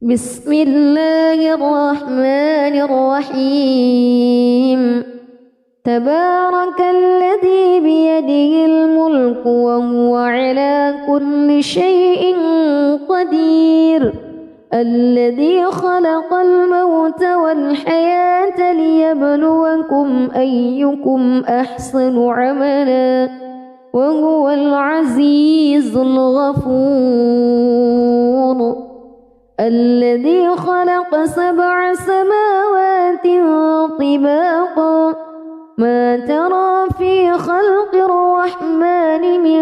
بسم الله الرحمن الرحيم تبارك الذي بيده الملك وهو على كل شيء قدير الذي خلق الموت والحياة ليبلوكم أيكم أحسن عملا وهو العزيز الغفور الذي خلق 7 سماوات طباقا ما ترى في خلق الرحمن من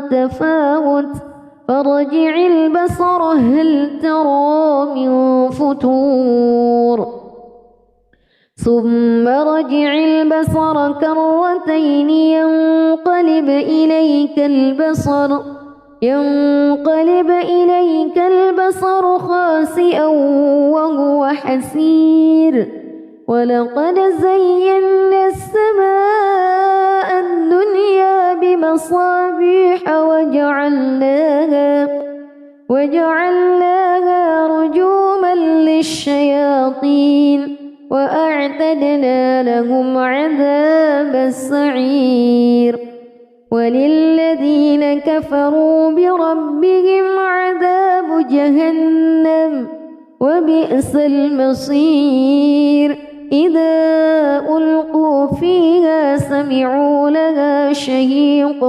تفاوت فارجع البصر هل ترى من فتور ثم رجع البصر كرتين ينقلب إليك البصر خاسئا وهو حسير ولقد زينا السماء الدنيا بمصابيح وجعلناها رجوما للشياطين وأعتدنا لهم عذاب السعير وللذين كفروا بربهم عذاب جهنم وبئس المصير إذا ألقوا فيها سمعوا لها شهيقا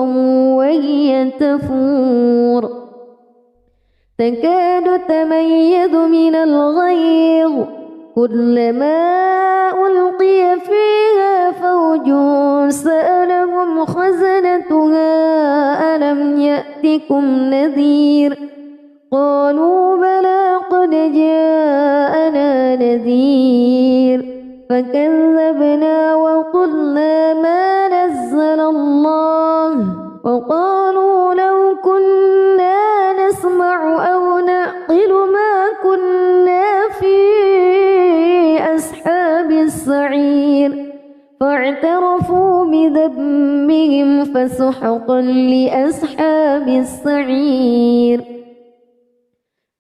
وهي تفور تكاد تميز من الغيظ كلما ألقي فيها فوج سألهم خزنتها ألم يأتكم نذير قالوا بلى قد جاءنا نذير فكذبنا وقلنا ما نزل الله وقالوا لو كنا نسمع أو نعقل ما كنا في أصحاب السعير فاعترفوا بذنبهم فسحقا لأصحاب السعير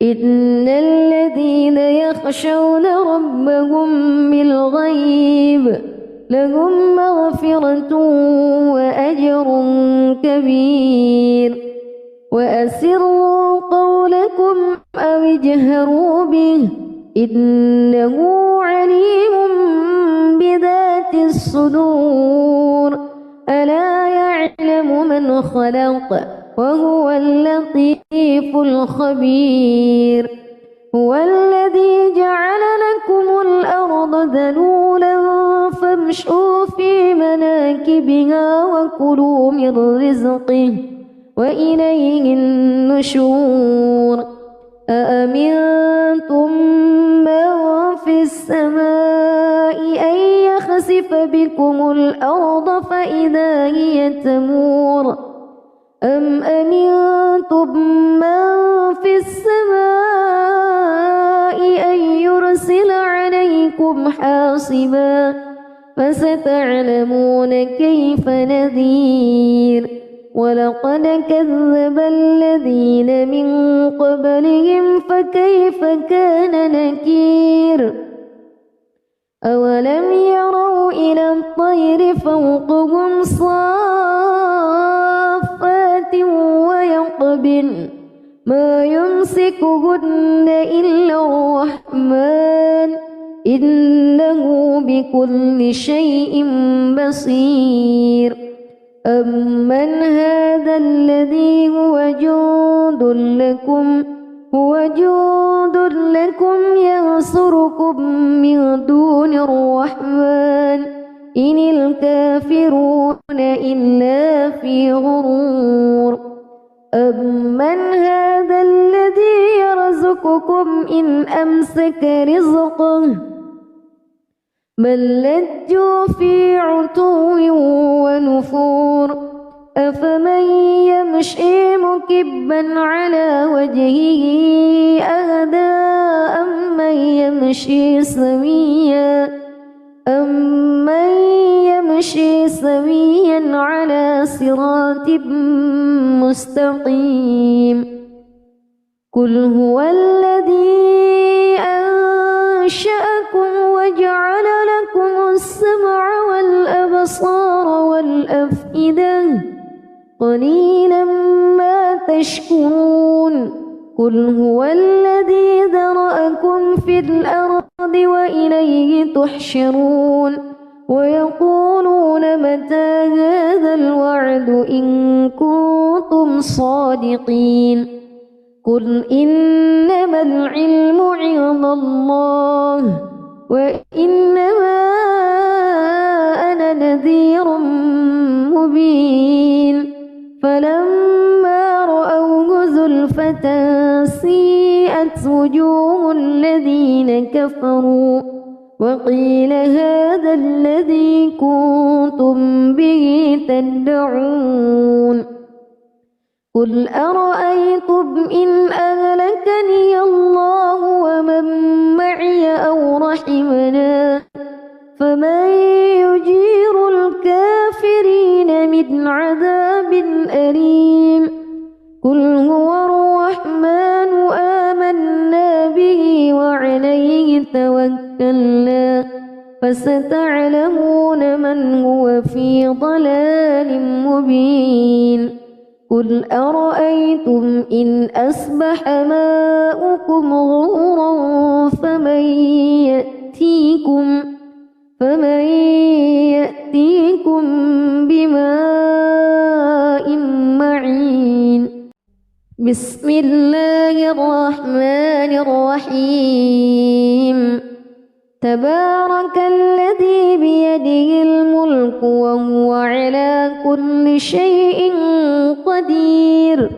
إن الذين يخشون ربهم بالغيب لهم مغفرة وأجر كبير وأسروا قولكم أو اجهروا به إنه عليم بذات الصدور ألا يعلم من خلق وهو اللطيف الخبير هو الذي جعل لكم الأرض ذلولا فامشوا في مناكبها وكلوا من رزقه وإليه النشور أأمنتم من في السماء أن يخسف بكم الأرض فإذا هي تمور أم أمنتم من في السماء أن يرسل عليكم حاصبا فستعلمون كيف نذير ولقد كذب الذين من قبلهم فكيف كان نكير أولم يروا إلى الطير فوقهم صافات ويقبضن ما يمسكهن إلا الرحمن إنه بكل شيء بصير أمن هذا الذي هو جند لكم ينصركم من دون الرحمن إن الكافرون إلا في غرور أمن هذا الذي يرزقكم إن أمسك رزقه بل لجوا في عتو ونفور أفمن يمشي مكبا على وجهه أهدى أمن يمشي سويا أمن يمشي سويا على صراط مستقيم. قل هو الذي أنشأكم وجعل لكم السمع والأبصار والأفئدة قليلا ما تشكرون. قل هو الذي ذرأكم في الأرض وإليه تحشرون. ويقولون متى هذا الوعد إن كنتم صادقين. قل إنما العلم عند الله وإنما أنا نذير مبين. فلما رأوه زلفة سيئت وجوه الذين كفروا وقيل هذا الذي كنتم به تدعون. قل أرأيتم إن أهلكني الله ومن معي أو رحمنا فمن يجير الكافرين من عذاب أليم. قل هو الرحمن آمنا به وعليه توكلنا فستعلمون من هو في ضلال مبين. قل أرأيتم إن أصبح ماؤكم غورا فمن يأتيكم بماء معين. بسم الله الرحمن الرحيم. تبارك الذي بيده الملك وهو على كل شيء قدير.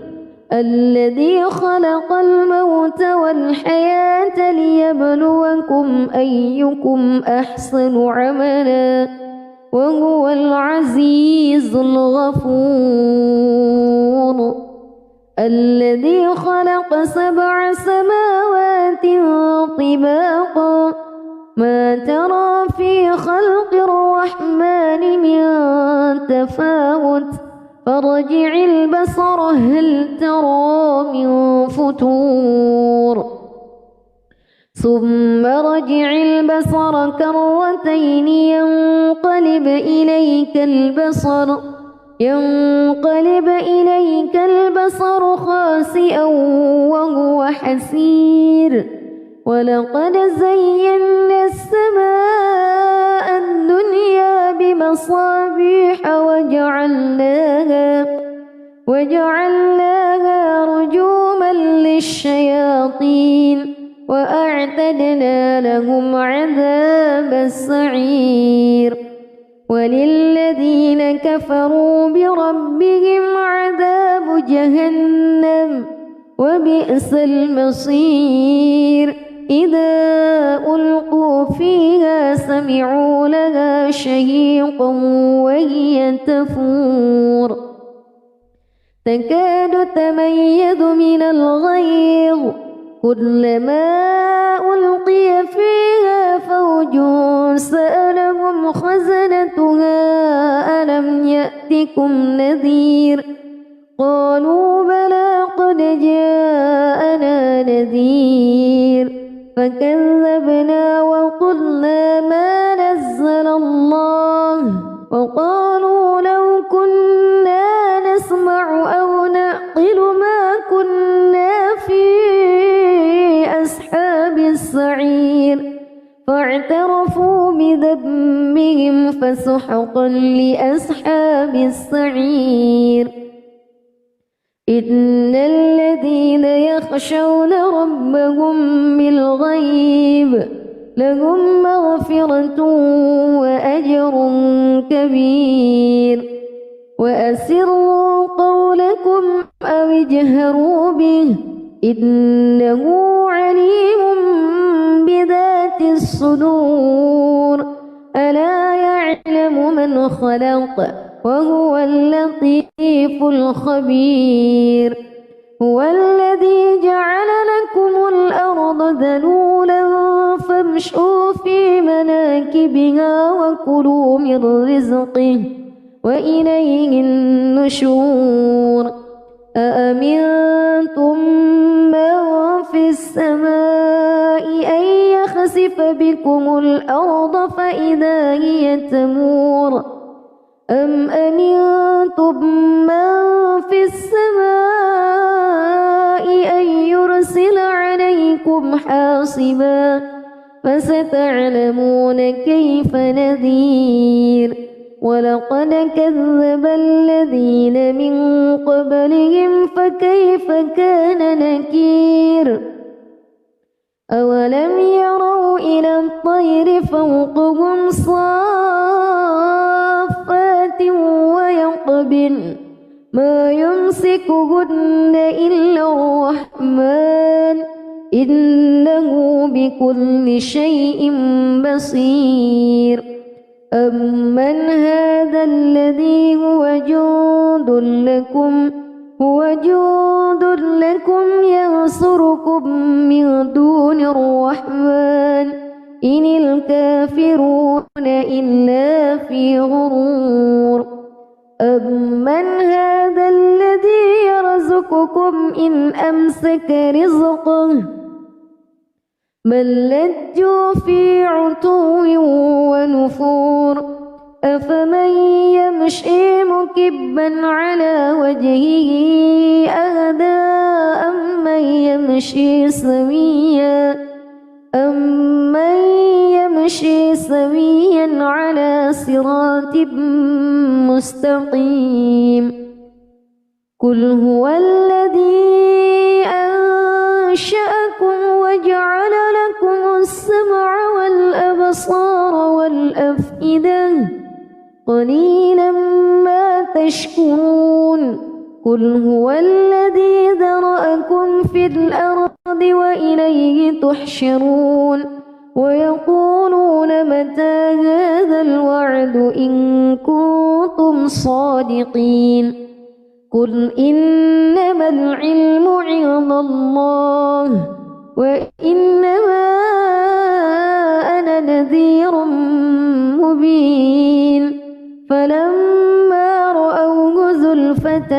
الذي خلق الموت والحياة ليبلوكم أيكم أحسن عملا وهو العزيز الغفور. الذي خلق 7 سماوات طباقا ما ترى في خلق الرحمن من تفاوت فارجع البصر هل ترى من فطور ثم رجع البصر كرتين ينقلب إليك البصر خاسئا وهو حسير. ولقد زينا السماء الدنيا بمصابيح وجعلناها رجوما للشياطين وأعتدنا لهم عذاب السعير. وللذين كفروا بربهم عذاب جهنم وبئس المصير. إذا ألقوا فيها سمعوا لها شهيقا وهي تفور تكاد تميز من الغيظ كلما ألقي فيها فوج سألهم خزنتها ألم يأتكم نذير قالوا بلى قد جاءنا نذير فكذبنا وقلنا ما نزل الله وقالوا لو كنا نسمع أو نعقل ما كنا في أصحاب السعير فاعترفوا بذنبهم فسحقا لأصحاب السعير. إن الذين يخشون ربهم بالغيب لهم مغفرة وأجر كبير. وأسروا قولكم أو اجهروا به إنه عليم بذات الصدور. ألا يعلم من خلق وهو اللطيف الخبير. هو الذي جعل لكم الأرض ذلولا فامشوا في مناكبها وكلوا من رزقه وإليه النشور أأمنتم من في السماء أن يخسف بكم الأرض فإذا هي تمور أم أمنتم من في السماء أن يرسل عليكم حاصبا فستعلمون كيف نذير ولقد كذب الذين من قبلهم فكيف كان نكير أولم يروا إلى الطير فوقهم صافات ويقبضن ما يمسكهن إلا الرحمن إنه بكل شيء بصير أمن هذا الذي هو جند لكم ينصركم من دون الرحمن إن الكافرون إلا في غرور أمن هذا الذي يرزقكم إن أمسك رزقه بل لجوا في عتو ونفور أفمن يمشي مكبا على وجهه أهدى أمن يمشي سويا على صراط مستقيم قل هو الذي أنشأكم وجعل لكم السمع والأبصار والأفئدة قليلا ما تشكرون قل هو الذي ذرأكم في الأرض وإليه تحشرون ويقولون متى هذا الوعد إن كنتم صادقين قل إنما العلم عند الله وإنما أنا نذير مبين فلما رأوه زلفة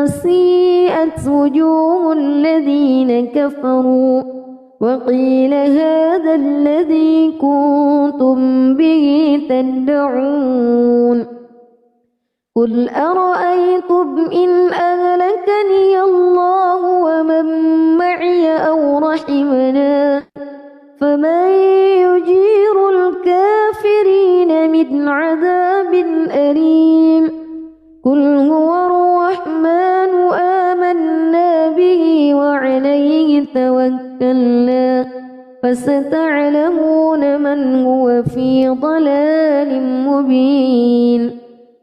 سيئت وجوه الذين كفروا وقيل هذا الذي كنتم به تدعون قل أرأيتم إن أهلكني الله ومن معي أو رحمنا فمن يجير الكافرين من عذاب أليم قل هو الرحمن آمنا به وعليه توكلنا فستعلمون من هو في ضلال مبين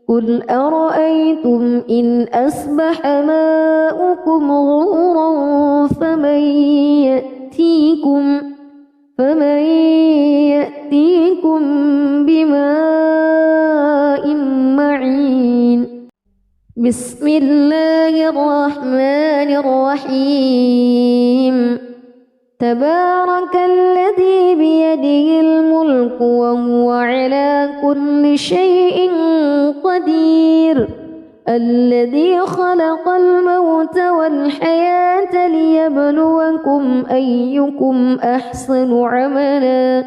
قل أرأيتم إن أصبح ماؤكم غورا فمن يأتيكم بماء معين بسم الله الرحمن الرحيم تبارك الذي بيده الملك وهو على كل شيء قدير الذي خلق الموت والحياة ليبلوكم أيكم أحسن عملا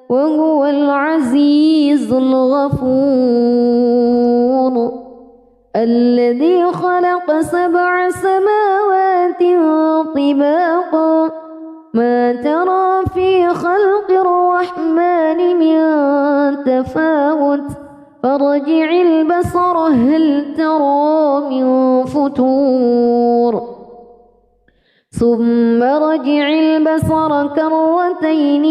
وهو العزيز الغفور الذي خلق 7 سماوات طباقا ما ترى في خلق الرحمن من تفاوت فارجع البصر هل ترى من فتور ثم رجع البصر كرتين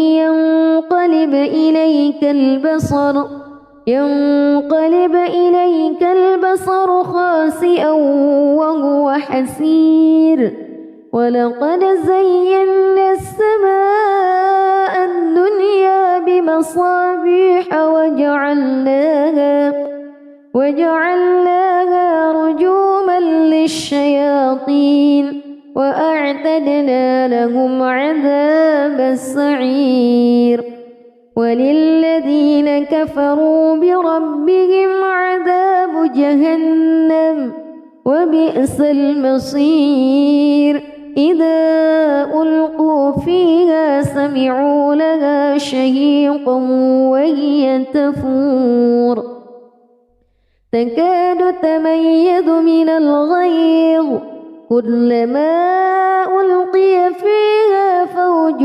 ينقلب إليك البصر خاسئا وهو حسير ولقد زينا السماء الدنيا بمصابيح وجعلناها رجوما للشياطين وأعتدنا لهم عذاب السعير وللذين كفروا بربهم عذاب جهنم وبئس المصير إذا ألقوا فيها سمعوا لها شهيقا وهي تفور تكاد تميز من الغيظ كلما ألقي فيها فوج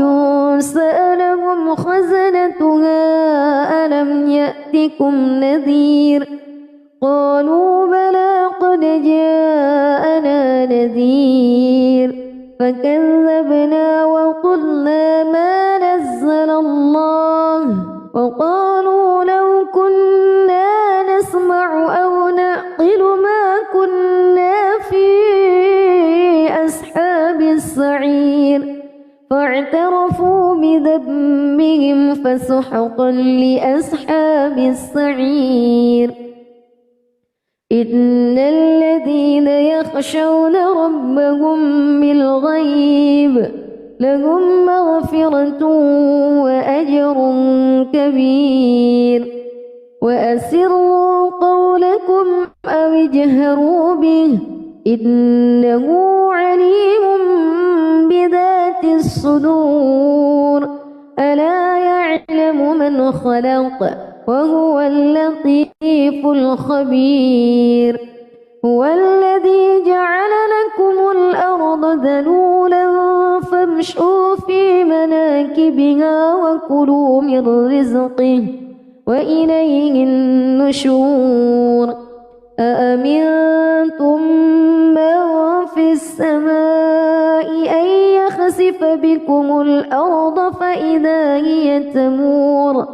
سألهم خزنتها ألم يأتكم نذير قالوا بلى قد جاءنا نذير فكذبنا وقلنا ما نزل الله وقالوا لو كنا نسمع أو نعقل ما كنا في أصحاب السعير فاعترفوا بذنبهم فسحقا لأصحاب السعير إن الذين يخشون ربهم بالغيب لهم مغفرة وأجر كبير وأسروا قولكم أو اجهروا به إنه عليم بذات الصدور ألا يعلم من خلق وهو اللطيف الخبير هو الذي جعل لكم الأرض ذلولا فامشوا في مناكبها وكلوا من رزقه وإليه النشور أأمنتم من في السماء أن يخسف بكم الأرض فإذا هي تمور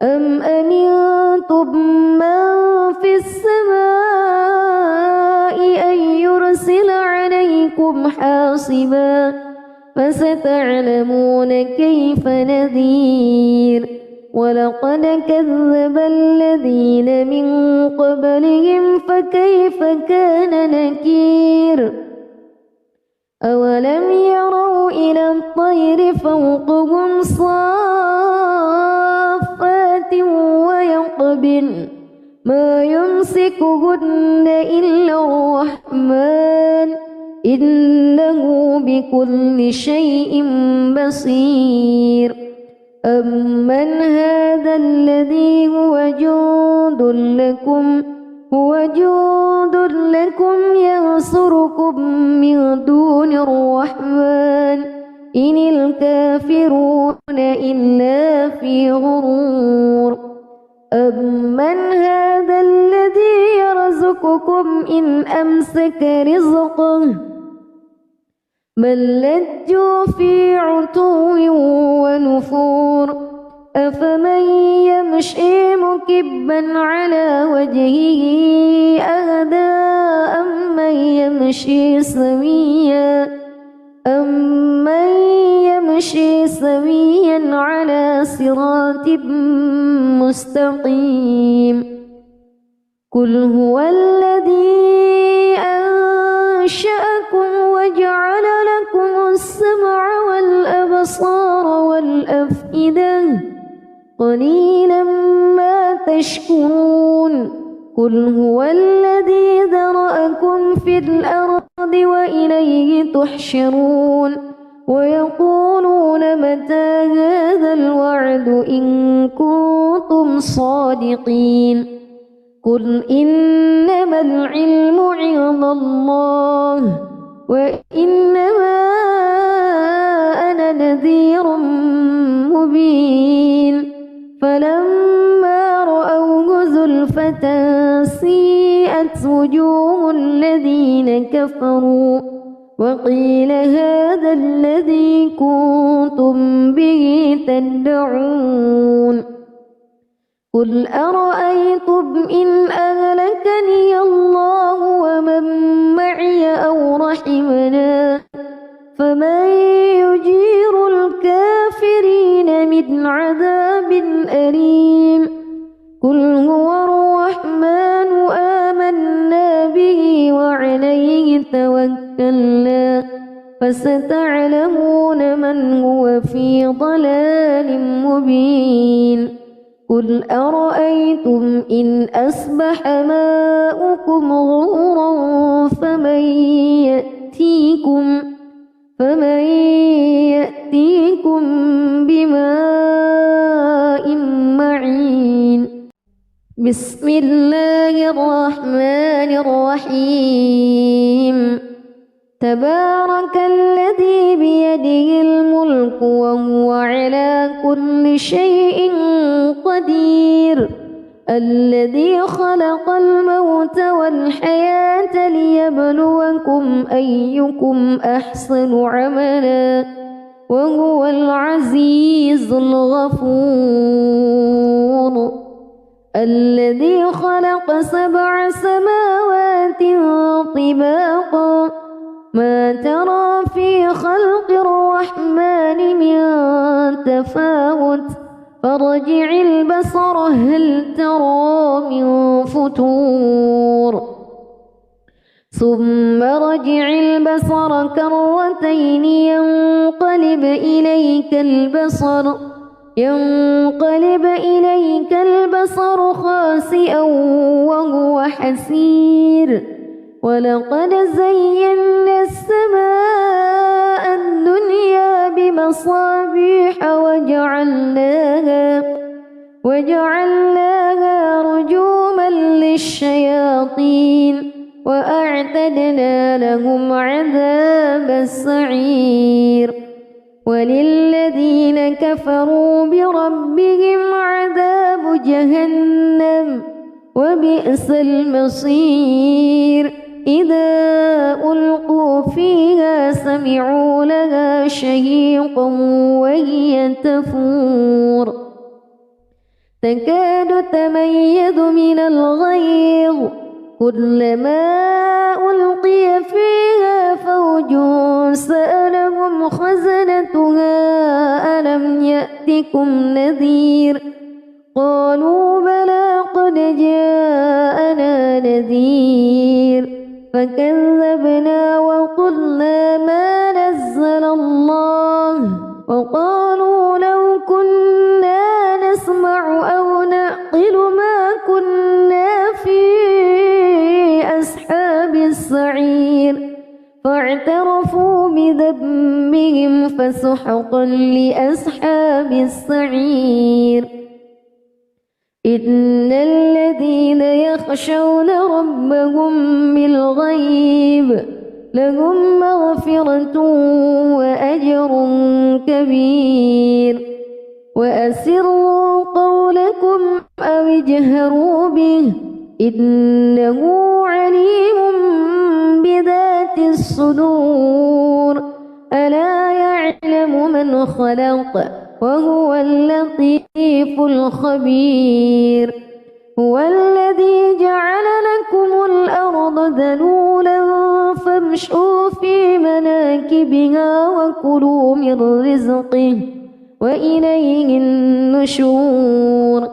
أم أمنتم من في السماء أن يرسل عليكم حاصبا فستعلمون كيف نذير ولقد كذب الذين من قبلهم فكيف كان نكير أولم يروا إلى الطير فوقهم صافات ويقبضن ما يمسكهن إلا الرحمن إنه بكل شيء بصير أمن هذا الذي هو جند لكم ينصركم من دون الرحمن إن الكافرون إلا في غرور أمن هذا الذي يرزقكم إن أمسك رزقه بل لجوا في عتو ونفور أفمن يمشي مكبا على وجهه أهدى أمن يمشي سويا على صراط مستقيم قل هو الذي أنشأكم وجعل لكم السمع والأبصار والأفئدة قليلا ما تشكرون قل هو الذي ذرأكم في الأرض وإليه تحشرون ويقولون متى هذا الوعد إن كنتم صادقين قل إنما العلم عند الله وإنما أنا نذير مبين فلما رأوه زلفة سيئت وجوه الذين كفروا وقيل هذا الذي كنتم به تدعون قل أرأيتم إن أهلكني الله ومن معي أو رحمنا فمن يجير الكافرين من عذاب أليم قل هو الرحمن آمنا به وعليه توكلنا فستعلمون من هو في ضلال مبين قل أرأيتم إن أصبح ماؤكم غورا فمن يأتيكم بماء معين بسم الله الرحمن الرحيم تبارك الذي بيده الملك وهو على كل شيء قدير الذي خلق الموت والحياة ليبلوكم أيكم أحسن عملا وهو العزيز الغفور الذي خلق 7 سماوات طباقا ما ترى في خلق الرحمن من تفاوت فارجع البصر هل ترى من فتور ثم رجع البصر كرتين ينقلب إليك البصر خاسئا وهو حسير ولقد زينا السماء الدنيا بمصابيح وجعلناها رجوما للشياطين وأعتدنا لهم عذاب السعير وللذين كفروا بربهم عذاب جهنم وبئس المصير إذا ألقوا فيها سمعوا لها شهيقا وهي تفور تكاد تميز من الغيظ كلما ألقي فيها فوج سألهم خزنتها ألم يأتكم نذير قالوا بلى قد جاءنا نذير فكذبنا وقلنا ما نزل الله وقالوا لو كنا نسمع أو نعقل ما كنا في أصحاب السعير فاعترفوا بذنبهم فسحقا لأصحاب السعير إن الذين يخشون ربهم بالغيب لهم مغفرة وأجر كبير وأسروا قولكم أو اجهروا به إنه عليم بذات الصدور ألا يعلم من خلق وهو اللطيف الخبير هو الذي جعل لكم الأرض ذلولا فامشوا في مناكبها وكلوا من رزقه وإليه النشور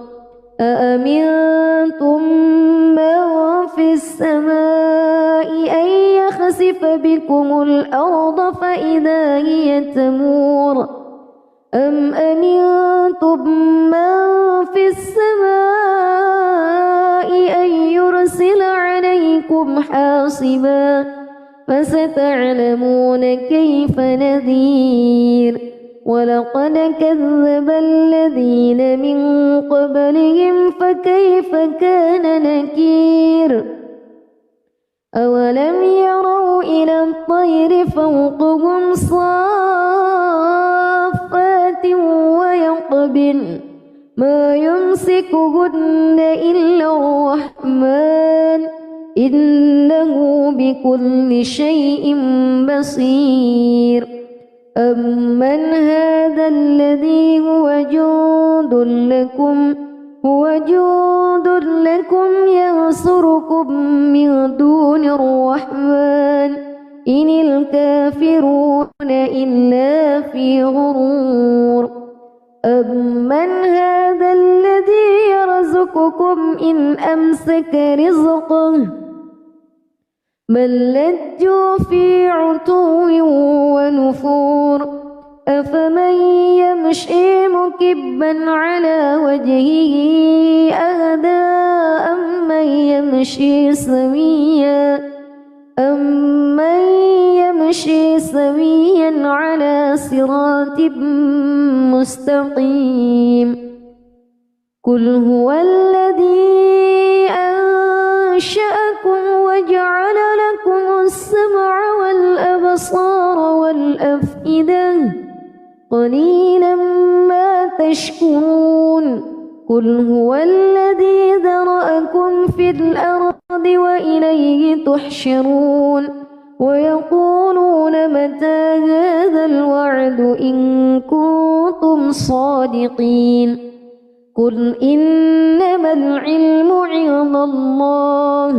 أأمنتم من في السماء أن يخسف بكم الأرض فإذا هي تمور أم أمنتم من في السماء أن يرسل عليكم حاصبا فستعلمون كيف نذير ولقد كذب الذين من قبلهم فكيف كان نكير أولم يروا إلى الطير فوقهم صافات ويقبضن ما يمسكهن إلا الرحمن إنه بكل شيء بصير أمن هذا الذي هو جند لكم ينصركم من دون الرحمن إن الكافرون إلا في غرور أمن هذا الذي يرزقكم إن أمسك رزقه بل لجوا في عتو ونفور أفمن يمشي مكبا على وجهه أهدى أمن يمشي سويا على صراط مستقيم قل هو الذي أنشأكم وجعل لكم السمع والأبصار والأفئدة قليلا ما تشكرون قل هو الذي ذرأكم في الأرض وإليه تحشرون ويقولون متى هذا الوعد إن كنتم صادقين قل إنما العلم عند الله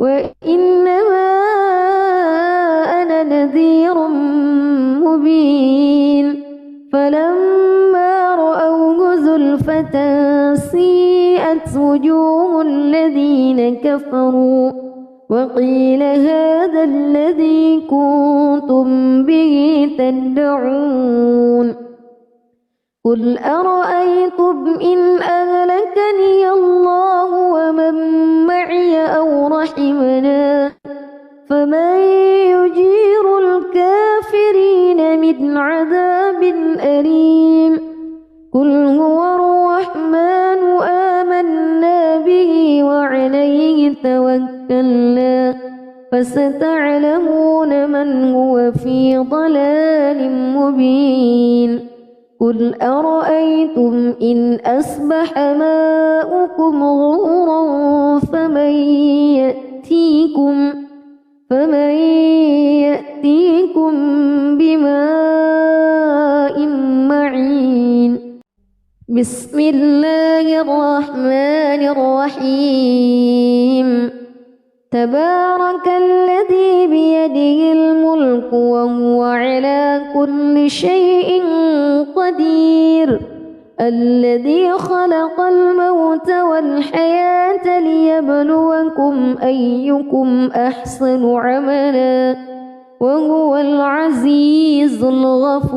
وإنما أنا نذير مبين فلما رأوه زلفة سيئت وجوه الذين كفروا وقيل هذا الذي كنتم به تدعون قل أرأيتم إن أهلكني الله ومن معي أو رحمنا فمن يجير الكافرين من عذاب أليم قل هو الرحمن آمنا به وعليه توكلنا فستعلمون من هو في ضلال مبين قل أرأيتم إن أصبح ماؤكم غورا فمن يأتيكم بماء معين بسم الله الرحمن الرحيم تبارك الذي بيده الملك وهو على كل شيء قدير الذي خلق الموت والحياة ليبلوكم أيكم أحسن عملا وهو العزيز الغفور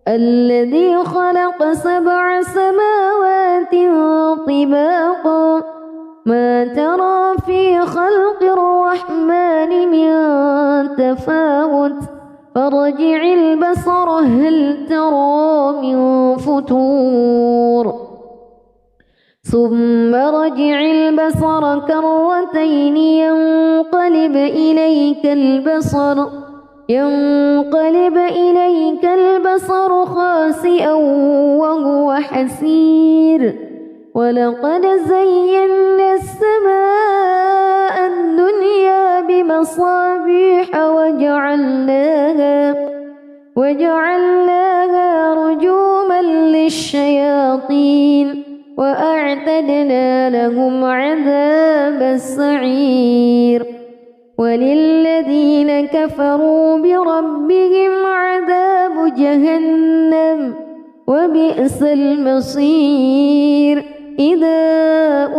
الذي خلق 7 سماوات طباقا ما ترى في خلق الرحمن من تفاوت فارجع البصر هل ترى من فتور ثم رجع البصر كرتين ينقلب إليك البصر خاسئا وهو حسير ولقد زينا السماء الدنيا بمصابيح وجعلناها رجوما للشياطين وأعتدنا لهم عذاب السعير وللذين كفروا بربهم عذاب جهنم وبئس المصير إذا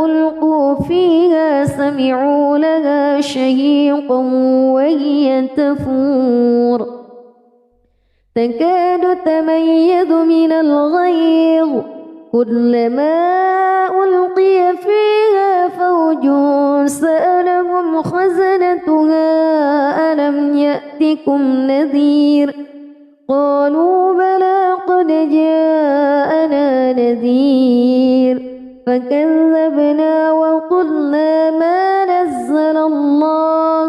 ألقوا فيها سمعوا لها شهيقا وهي تفور تكاد تميز من الغيظ كلما ألقي فيها فوج سألهم خزنتها ألم يأتكم نذير قالوا بلى قد جاءنا نذير فكذبنا وقلنا ما نزل الله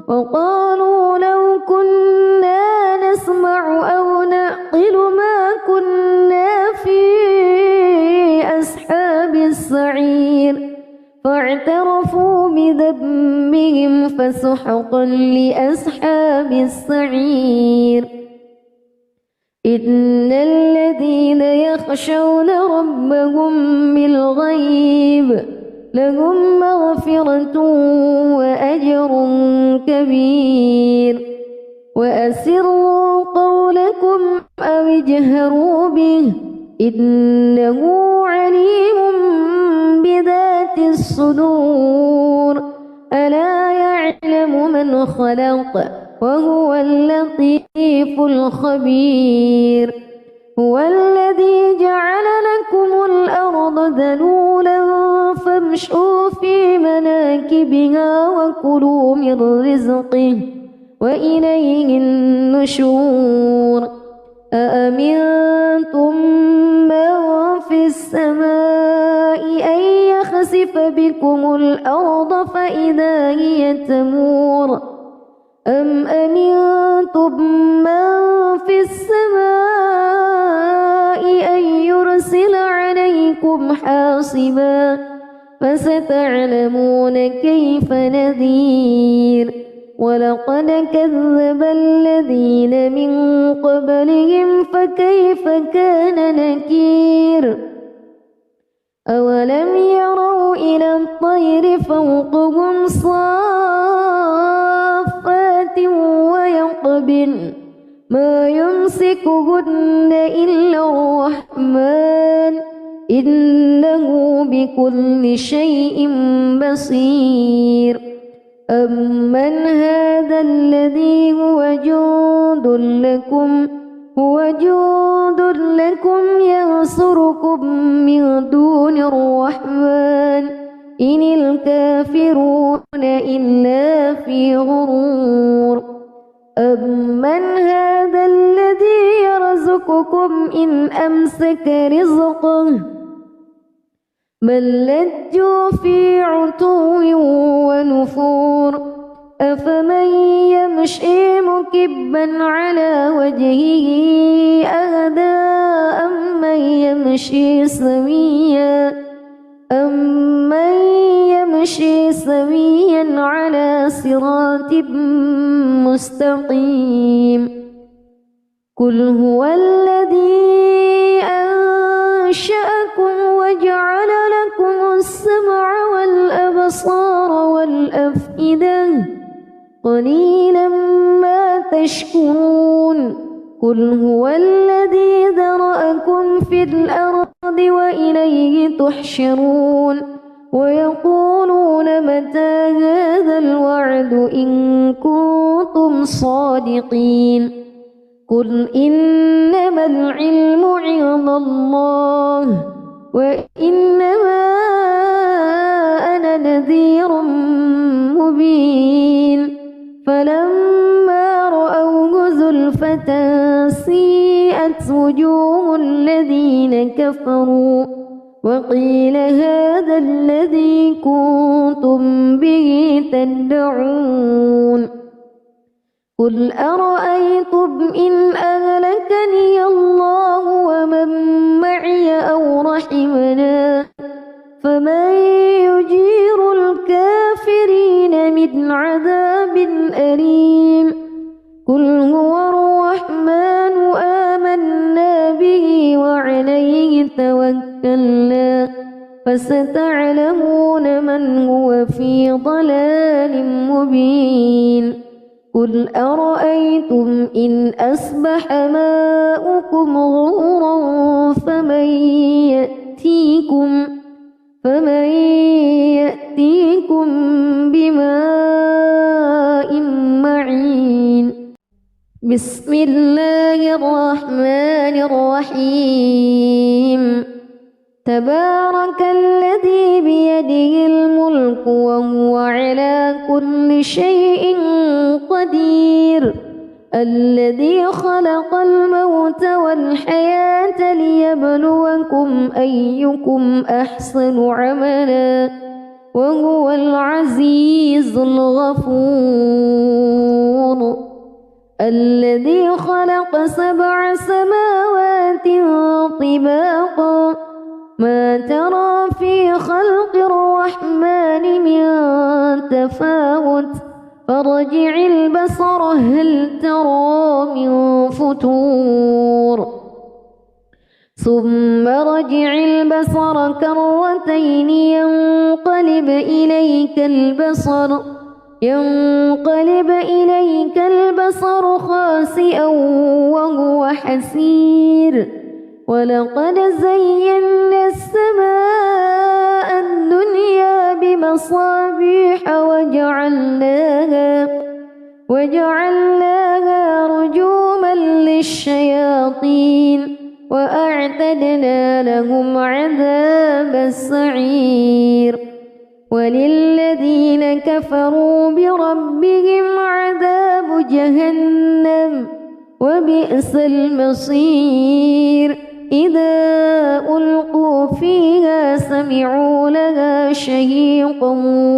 وقالوا لو كنا نسمع أو نعقل ما كنا في أصحاب السعير فاعترفوا بذنبهم فسحقا لأصحاب السعير إن الذين يخشون ربهم بالغيب لهم مغفرة وأجر كبير وأسروا قولكم أو اجهروا به إنه عليم بذات الصدور ألا يعلم من خلق وهو اللطيف الخبير هو الذي جعل لكم الأرض ذلولا فامشوا في مناكبها وكلوا من رزقه وإليه النشور أأمنتم من في السماء أن يخسف بكم الأرض فإذا هي تمور أم أمنتم من في السماء أن يرسل عليكم حاصبا فستعلمون كيف نذير ولقد كذب الذين من قبلهم فكيف كان نكير أولم يروا إلى الطير فوقهم صافات ويقبضن ما يمسكهن إلا الرحمن إنه بكل شيء بصير أمن هذا الذي هو جند لكم ينصركم من دون الرحمن إن الكافرون إلا في غرور أمن هذا الذي يرزقكم إن أمسك رزقه بل لجوا في عتو ونفور أفمن يمشي مكبا على وجهه أهدى أمن يمشي سويا على صراط مستقيم قل هو الذي أنشأكم وجعل لكم السمع والأبصار والأفئدة قليلا ما تشكرون قل هو الذي ذرأكم في الأرض وإليه تحشرون ويقولون متى هذا الوعد إن كنتم صادقين قل إنما العلم عند الله وإنما أنا نذير مبين فلما رأوه زلفة سيئت وجوه الذين كفروا وقيل هذا الذي كنتم به تدعون قل أرأيتم إن أهلكني الله ومن معي أو رحمنا فمن يجير الكافرين من عذاب أليم قل هو الرحمن آمنا به وعليه توكلنا فستعلمون من هو في ضلال مبين قل أرأيتم إن أصبح ماؤكم غورا فمن يأتيكم بماء معين بسم الله الرحمن الرحيم تبارك الذي بيده الملك وهو على كل شيء قدير الذي خلق الموت والحياة ليبلوكم أيكم أحسن عملا وهو العزيز الغفور الذي خلق 7 سماوات طباقا ما ترى في خلق الرحمن من تفاوت فارجع البصر هل ترى من فتور ثم رجع البصر كرتين ينقلب إليك البصر خاسئا وهو حسير ولقد زينا السماء الدنيا الدنيا بمصابيح وجعلناها رجوما للشياطين وأعتدنا لهم عذاب السعير وللذين كفروا بربهم عذاب جهنم وبئس المصير إذا ألقوا فيها سمعوا لها شهيقا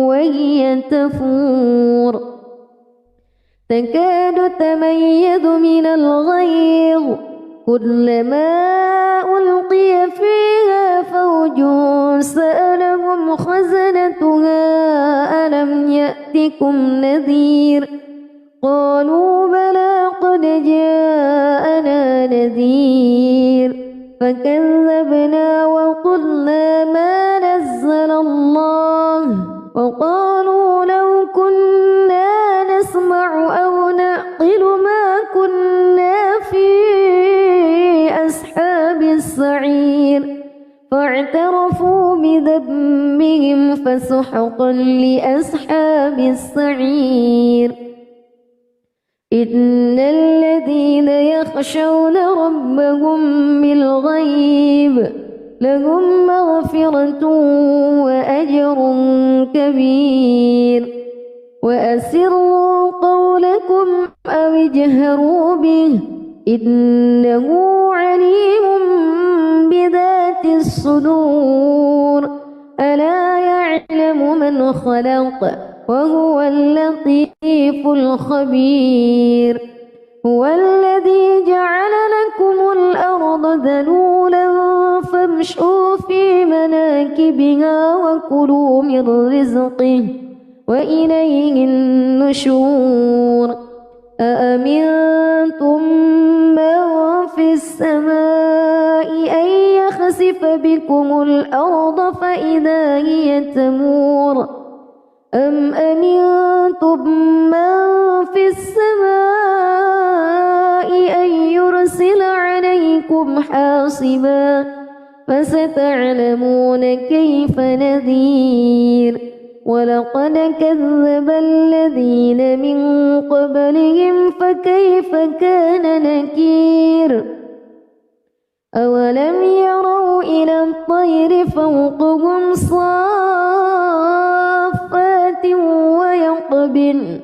وهي تفور تكاد تميز من الغيظ كلما ألقي فيها فوج سألهم خزنتها ألم يأتكم نذير قالوا بلى قد جاءنا نذير فكذبنا وقلنا ما نزل الله وقالوا لو كنا نسمع أو نعقل ما كنا في أصحاب السعير فاعترفوا بذنبهم فسحقا لأصحاب السعير إن الذين يخشون ربهم بالغيب لهم مغفرة وأجر كبير وأسروا قولكم أو اجهروا به إنه عليم بذات الصدور ألا يعلم من خلق وهو اللطيف الخبير هو الذي جعل لكم الأرض ذلولا فامشوا في مناكبها وكلوا من رزقه وإليه النشور أأمنتم من في السماء أن يخسف بكم الأرض فإذا هي تمور أم أمنتم من في السماء أن يرسل عليكم حاصبا فستعلمون كيف نذير ولقد كذب الذين من قبلهم فكيف كان نكير أولم يروا إلى الطير فوقهم صافات ويقبضن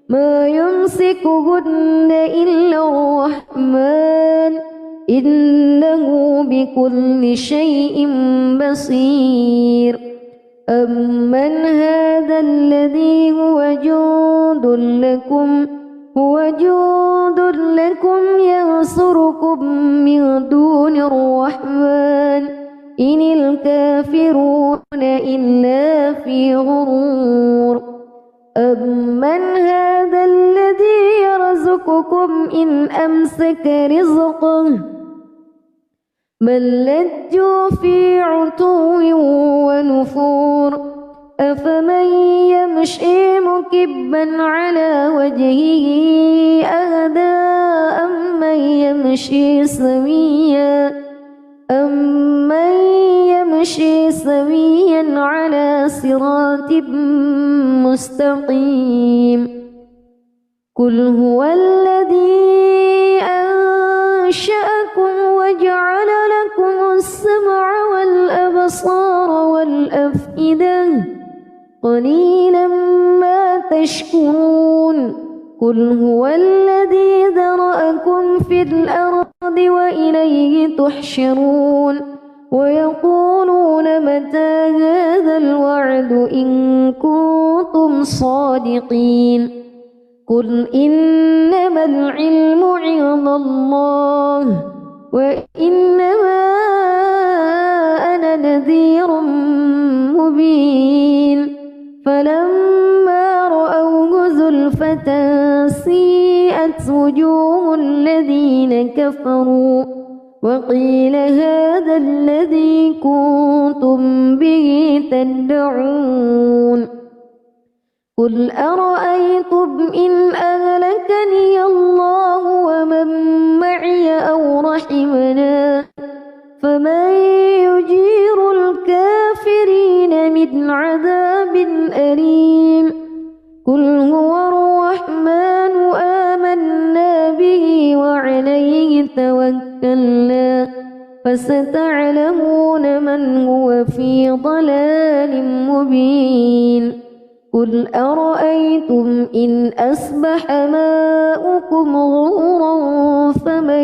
ما يمسكهن إلا الرحمن إنه بكل شيء بصير أمن هذا الذي هو جند لكم ينصركم من دون الرحمن إن الكافرون إلا في غرور أمن هذا الذي يرزقكم إن أمسك رزقه بل لجوا في عتو ونفور أفمن يمشي مكبا على وجهه أهدى أمن يمشي سويا على صراط مستقيم قل هو الذي أنشأكم وجعل لكم السمع والأبصار والأفئدة قليلا ما تشكرون قل هو الذي ذرأكم في الأرض وإليه تحشرون ويقولون متى هذا الوعد إن كنتم صادقين قل إنما العلم عند الله وإنما أنا نذير مبين فلما رأوه زلفة سيئت وجوه الذين كفروا وقيل هذا الذي كنتم به تدعون قل أرأيتم إن أهلكني الله ومن معي أو رحمنا فمن يجير الكافرين من من عذاب أليم قل هو الرحمن آمنا به وعليه توكلنا فستعلمون من هو في ضلال مبين قل أرأيتم إن أصبح ماؤكم غورا فمن